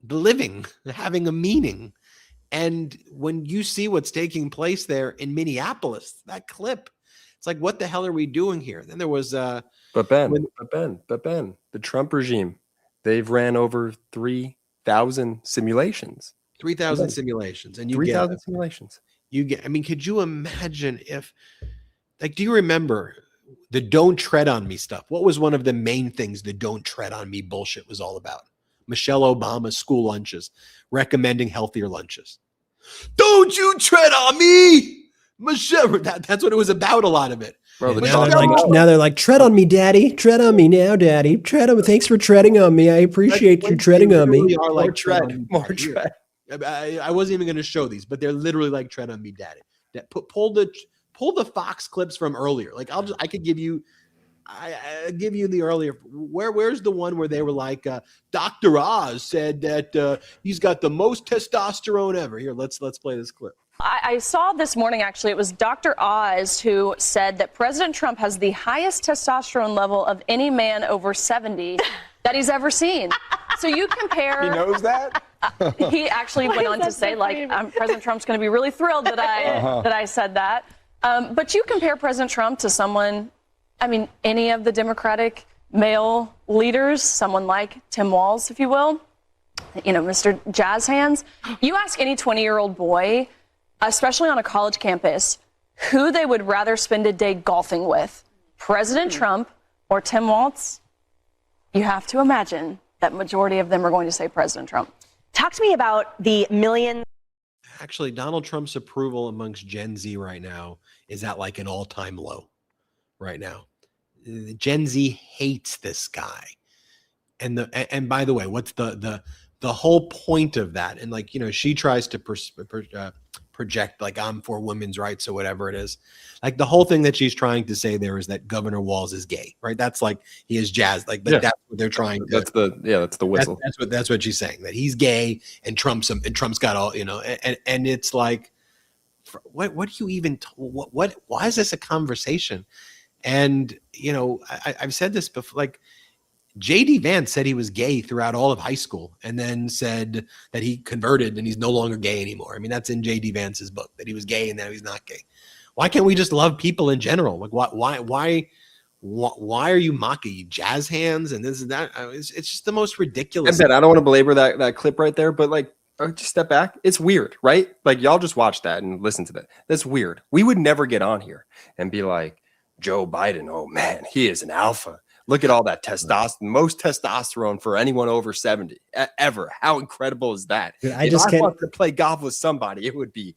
the living having a meaning. And when you see what's taking place there in Minneapolis, that clip, it's like, what the hell are we doing here? Then there was But Ben, the Trump regime, they've ran over 3,000 simulations. 3,000 simulations. And you 3,000 simulations. I mean, could you imagine if, like, do you remember the don't tread on me stuff? What was one of the main things the don't tread on me bullshit was all about? Michelle Obama's school lunches, recommending healthier lunches. Don't you tread on me, Michelle. That's what it was about, a lot of it. Bro, now they're like, tread on me, daddy. Tread on me now, daddy. Tread on me. Thanks for treading on me. I appreciate you treading on me. Are like more tread. I wasn't even going to show these, but they're literally like tread on me, daddy. Pull the Fox clips from earlier. Like I could give you. I give you the earlier. Where's the one where they were like, Dr. Oz said that he's got the most testosterone ever. Here, let's play this clip. I saw this morning, actually, it was Dr. Oz who said that President Trump has the highest testosterone level of any man over 70 that he's ever seen. So you compare. He knows that? He actually went on to say, like, President Trump's going to be really thrilled that I said that. But you compare President Trump to someone, I mean, any of the Democratic male leaders, someone like Tim Walz, if you will, Mr. Jazz Hands. You ask any 20-year-old boy, especially on a college campus, who they would rather spend a day golfing with, President Trump or Tim Walz, you have to imagine that majority of them are going to say President Trump. Talk to me about the millions. Actually, Donald Trump's approval amongst Gen Z right now is at like an all-time low right now. Gen Z hates this guy. And by the way, what's the whole point of that? And like, she tries to project like I'm for women's rights or whatever it is. Like the whole thing that she's trying to say there is that Governor Walz is gay, right? That's like he is jazz. Like that's what they're trying to. That's the whistle. That's what she's saying, that he's gay and Trump's got all, and it's like, what do you even what why is this a conversation? And I've said this before, like J.D. Vance said he was gay throughout all of high school and then said that he converted and he's no longer gay anymore. I mean, that's in J.D. Vance's book, that he was gay and now he's not gay. Why can't we just love people in general? Like why are you mocking jazz hands and this and that? It's just the most ridiculous. I don't want to belabor that clip right there, but like, just step back. It's weird, right? Like y'all just watch that and listen to that. That's weird. We would never get on here and be like, Joe Biden, oh man, he is an alpha. Look at all that testosterone, most testosterone for anyone over 70 ever. How incredible is that? Dude, if I want to play golf with somebody, it would be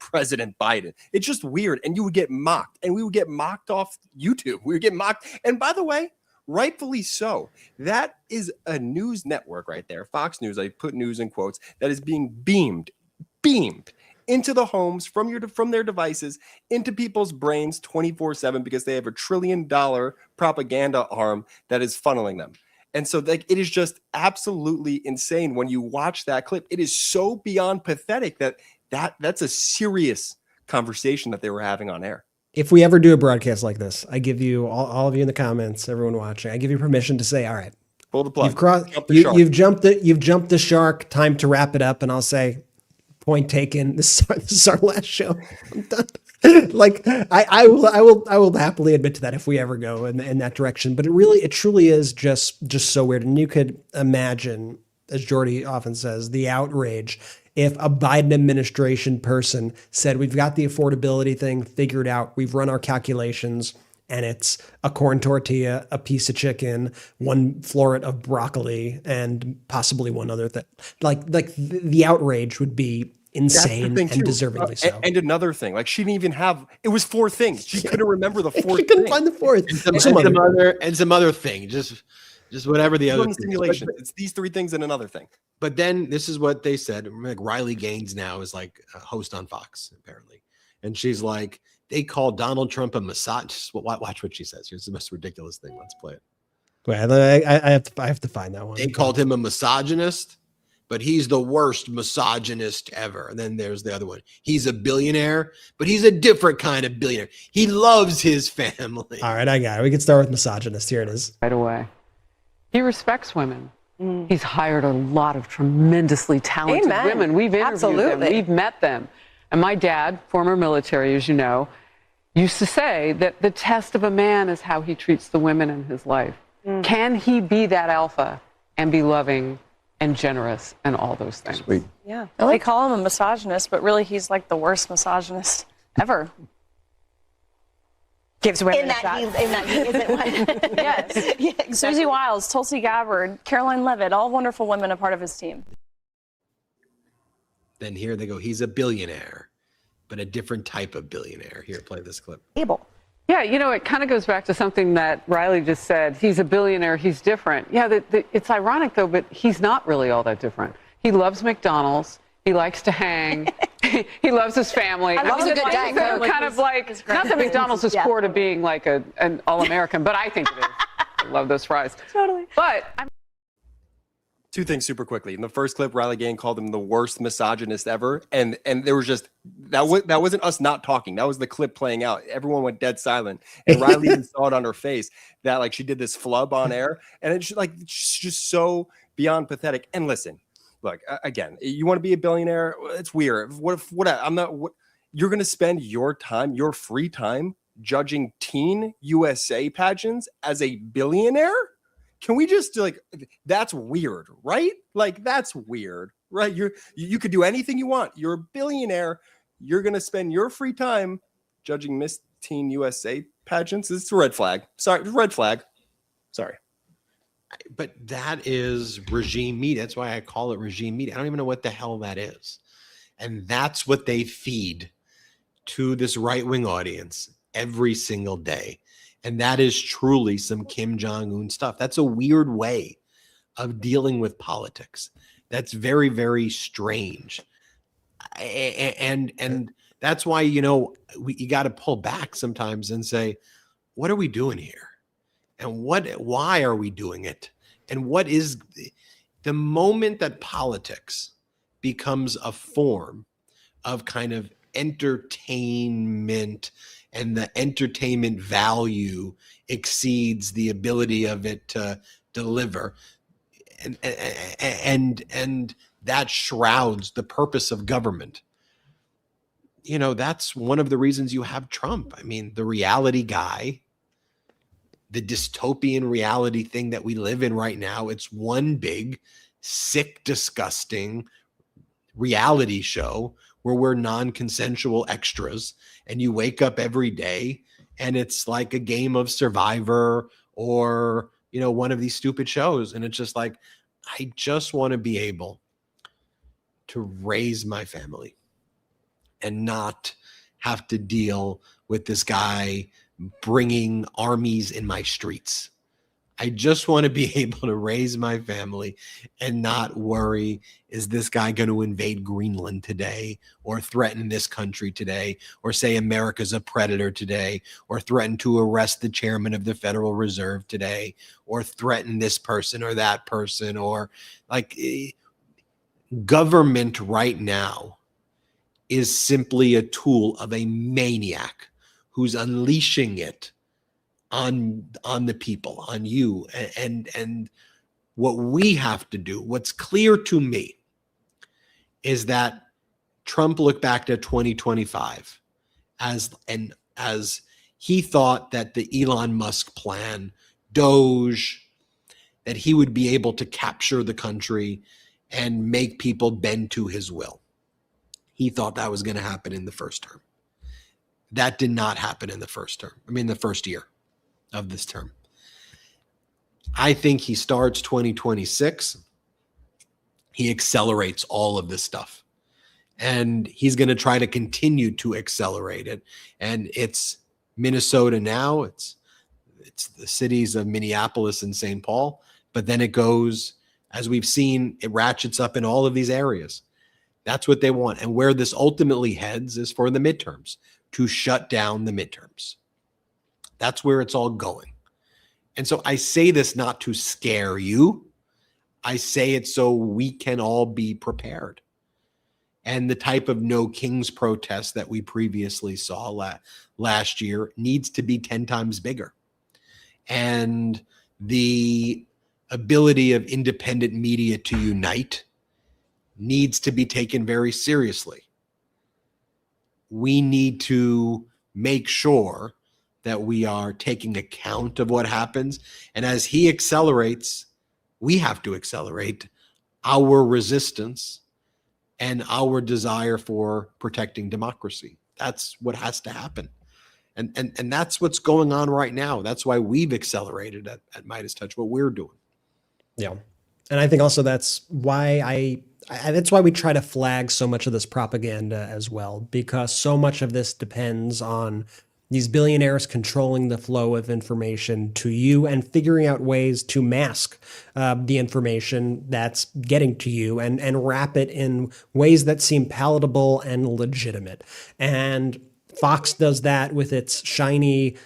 President Biden. It's just weird. And you would get mocked, and we would get mocked off YouTube. We would get mocked. And by the way, rightfully so. That is a news network right there. Fox News, I put news in quotes, that is being beamed into the homes from their devices into people's brains 24/7 because they have $1 trillion propaganda arm that is funneling them. And so like it is just absolutely insane when you watch that clip. It is so beyond pathetic that's a serious conversation that they were having on air. If we ever do a broadcast like this, I give you all of you in the comments, everyone watching, I give you permission to say, all right, pull the plug. You've jumped the shark. Time to wrap it up. And I'll say, point taken. This is our last show. I'm done. Like I will happily admit to that if we ever go in that direction. But it truly is just so weird. And you could imagine, as Jordy often says, the outrage if a Biden administration person said, we've got the affordability thing figured out. We've run our calculations and it's a corn tortilla, a piece of chicken, one floret of broccoli, and possibly one other thing. Like the outrage would be insane and deservingly so. And another thing, like she didn't even have, it was 4 things. She couldn't remember the fourth. She couldn't find the fourth. And some other thing. Just Just whatever the other simulation. It's these three things and another thing. But then this is what they said. Like Riley Gaines now is like a host on Fox, apparently. And she's like, they call Donald Trump a misogynist. Watch what she says. Here's the most ridiculous thing. Let's play it. Wait, I have to find that one. They called him a misogynist, but he's the worst misogynist ever. And then there's the other one. He's a billionaire, but he's a different kind of billionaire. He loves his family. All right, I got it. We can start with misogynist. Here it is. Right away. He respects women. He's hired a lot of tremendously talented women. We've interviewed them. We've met them. And my dad, former military, as you know, used to say that the test of a man is how he treats the women in his life. Can he be that alpha and be loving and generous and all those things? Sweet. Yeah. They call him a misogynist, but really he's like the worst misogynist ever. Gives women In that he isn't one. Yes. Yeah, exactly. Susie Wiles, Tulsi Gabbard, Caroline Levitt, all wonderful women a part of his team. Then here they go. He's a billionaire, but a different type of billionaire. Here, play this clip. Able. Yeah, you know, it kind of goes back to something that Riley just said. He's a billionaire. He's different. Yeah, it's ironic, though, but he's not really all that different. He loves McDonald's. He likes to hang. He loves his family. I love a good Diet Coke. Kind of like, not that McDonald's is core to being like an all-American, but I think it is. I love those fries. Totally. But Two things super quickly. In the first clip, Riley Gaines called him the worst misogynist ever, and there was just that wasn't us not talking. That was the clip playing out. Everyone went dead silent, and Riley even saw it on her face that like she did this flub on air, and it's just so beyond pathetic. And listen, look again. You want to be a billionaire? It's weird. What I'm not. What you're going to spend your time, your free time, judging teen USA pageants as a billionaire? Can we just like, that's weird, right? Like, that's weird, right? You could do anything you want. You're a billionaire. You're going to spend your free time judging Miss Teen USA pageants. It's a red flag. Sorry, red flag. Sorry. But that is regime media. That's why I call it regime media. I don't even know what the hell that is. And that's what they feed to this right-wing audience every single day. And that is truly some Kim Jong-un stuff. That's a weird way of dealing with politics. That's very, very strange. And that's why, you know, you got to pull back sometimes and say, what are we doing here? And why are we doing it? And what is the moment that politics becomes a form of kind of entertainment, and the entertainment value exceeds the ability of it to deliver, and that shrouds the purpose of government. You know, that's one of the reasons you have Trump. I mean, the reality guy, the dystopian reality thing that we live in right now, it's one big, sick, disgusting reality show where we're non-consensual extras, and you wake up every day and it's like a game of Survivor or, you know, one of these stupid shows. And it's just like, I just want to be able to raise my family and not have to deal with this guy bringing armies in my streets. I just want to be able to raise my family and not worry, is this guy going to invade Greenland today or threaten this country today or say America's a predator today or threaten to arrest the chairman of the Federal Reserve today or threaten this person or that person, or like government right now is simply a tool of a maniac who's unleashing it on the people, on you. And what we have to do, what's clear to me, is that Trump looked back at 2025 as he thought that the Elon Musk plan, Doge, that he would be able to capture the country and make people bend to his will. He thought that was going to happen in the first term. That did not happen in the first term. I mean, the first year of this term. I think he starts 2026. He accelerates all of this stuff. And he's going to try to continue to accelerate it. And it's Minnesota now. It's the cities of Minneapolis and St. Paul. But then it goes, as we've seen, it ratchets up in all of these areas. That's what they want. And where this ultimately heads is for the midterms, to shut down the midterms. That's where it's all going. And so I say this not to scare you. I say it so we can all be prepared. And the type of no kings protest that we previously saw last year needs to be 10 times bigger. And the ability of independent media to unite needs to be taken very seriously. We need to make sure that we are taking account of what happens. And as he accelerates, we have to accelerate our resistance and our desire for protecting democracy. That's what has to happen. And that's what's going on right now. That's why we've accelerated at MeidasTouch, what we're doing. Yeah. And I think also that's why that's why we try to flag so much of this propaganda as well, because so much of this depends on these billionaires controlling the flow of information to you and figuring out ways to mask the information that's getting to you and wrap it in ways that seem palatable and legitimate. And Fox does that with its shiny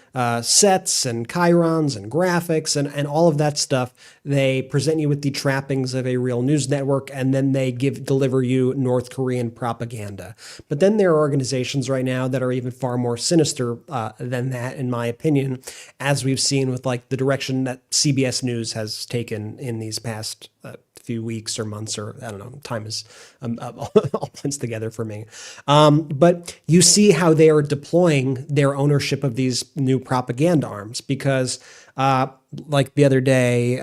sets and chyrons and graphics and all of that stuff. They present you with the trappings of a real news network, and then they deliver you North Korean propaganda. But then there are organizations right now that are even far more sinister than that, in my opinion, as we've seen with like the direction that CBS News has taken in these past few weeks or months, or I don't know, time is all blends together for me. But you see how they are deploying their ownership of these new propaganda arms, because like the other day,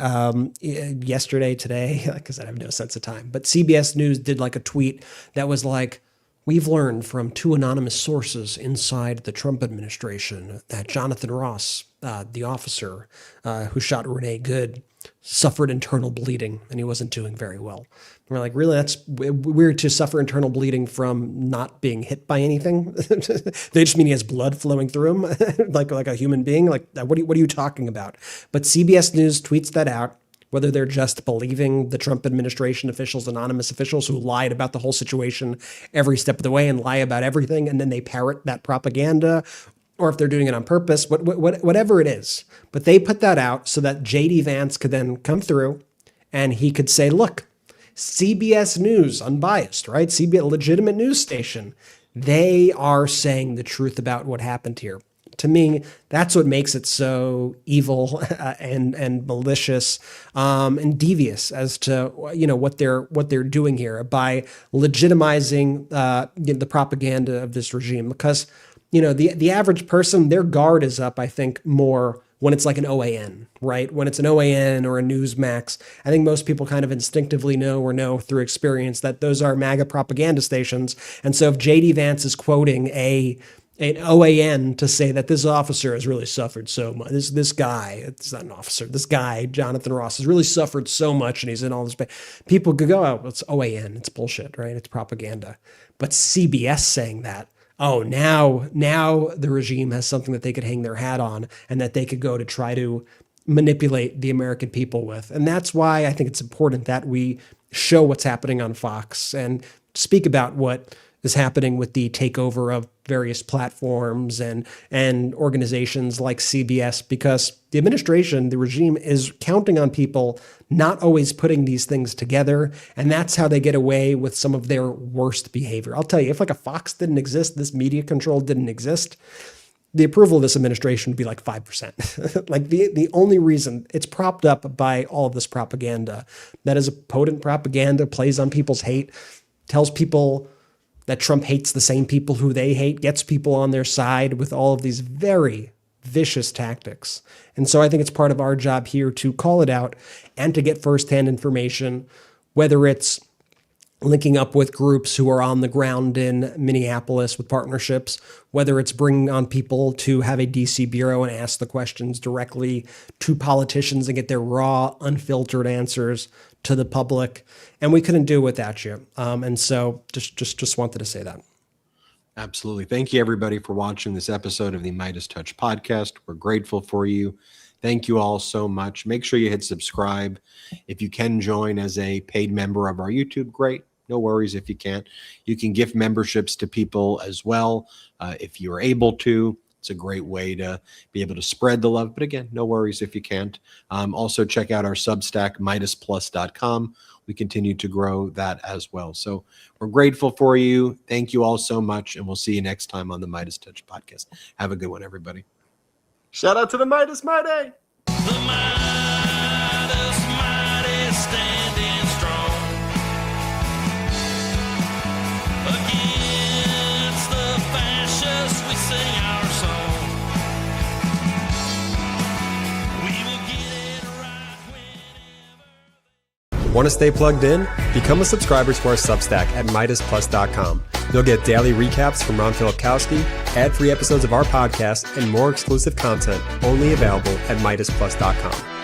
yesterday, today, because I have no sense of time, but CBS News did like a tweet that was like, we've learned from 2 anonymous sources inside the Trump administration that Jonathan Ross, the officer who shot Renee Good, suffered internal bleeding and he wasn't doing very well. And we're like, really? That's weird to suffer internal bleeding from not being hit by anything. They just mean he has blood flowing through him, like a human being. Like, what are you talking about? But CBS News tweets that out, whether they're just believing the Trump administration officials, anonymous officials who lied about the whole situation every step of the way and lie about everything, and then they parrot that propaganda, or if they're doing it on purpose, whatever it is. But they put that out so that J.D. Vance could then come through and he could say, look, CBS News, unbiased, right? CBS, legitimate news station. They are saying the truth about what happened here. To me, that's what makes it so evil and malicious and devious as to what they're doing here by legitimizing the propaganda of this regime. Because the average person, their guard is up, I think, more when it's like an OAN, right? When it's an OAN or a Newsmax, I think most people kind of instinctively know through experience that those are MAGA propaganda stations. And so if J.D. Vance is quoting an OAN to say that this officer has really suffered so much, this guy, it's not an officer, this guy, Jonathan Ross, has really suffered so much and he's in all this pain, people could go, oh, it's OAN, it's bullshit, right? It's propaganda. But CBS saying that, oh, now the regime has something that they could hang their hat on and that they could go to try to manipulate the American people with. And that's why I think it's important that we show what's happening on Fox and speak about what is happening with the takeover of various platforms and organizations like CBS, because the administration, the regime, is counting on people not always putting these things together, and that's how they get away with some of their worst behavior. I'll tell you, if like a Fox didn't exist, this media control didn't exist, the approval of this administration would be like 5%. Like the only reason it's propped up by all of this propaganda that is a potent propaganda, plays on people's hate, tells people that Trump hates the same people who they hate, gets people on their side with all of these very vicious tactics. And so I think it's part of our job here to call it out and to get firsthand information, whether it's linking up with groups who are on the ground in Minneapolis with partnerships, whether it's bringing on people to have a DC bureau and ask the questions directly to politicians and get their raw, unfiltered answers to the public. And we couldn't do it without you. And so just wanted to say that. Absolutely. Thank you, everybody, for watching this episode of the MeidasTouch Podcast. We're grateful for you. Thank you all so much. Make sure you hit subscribe. If you can join as a paid member of our YouTube, great. No worries if you can't. You can gift memberships to people as well if you're able to. It's a great way to be able to spread the love. But again, no worries if you can't. Also, check out our Substack, MeidasPlus.com. We continue to grow that as well. So we're grateful for you. Thank you all so much. And we'll see you next time on the MeidasTouch Podcast. Have a good one, everybody. Shout out to the Meidas Mighty. Standing strong against the fascists, we sing our song. We will get it right whenever. Want to stay plugged in? Become a subscriber to our Substack at MeidasPlus.com. You'll get daily recaps from Ron Filipkowski, ad-free episodes of our podcast, and more exclusive content only available at MeidasPlus.com.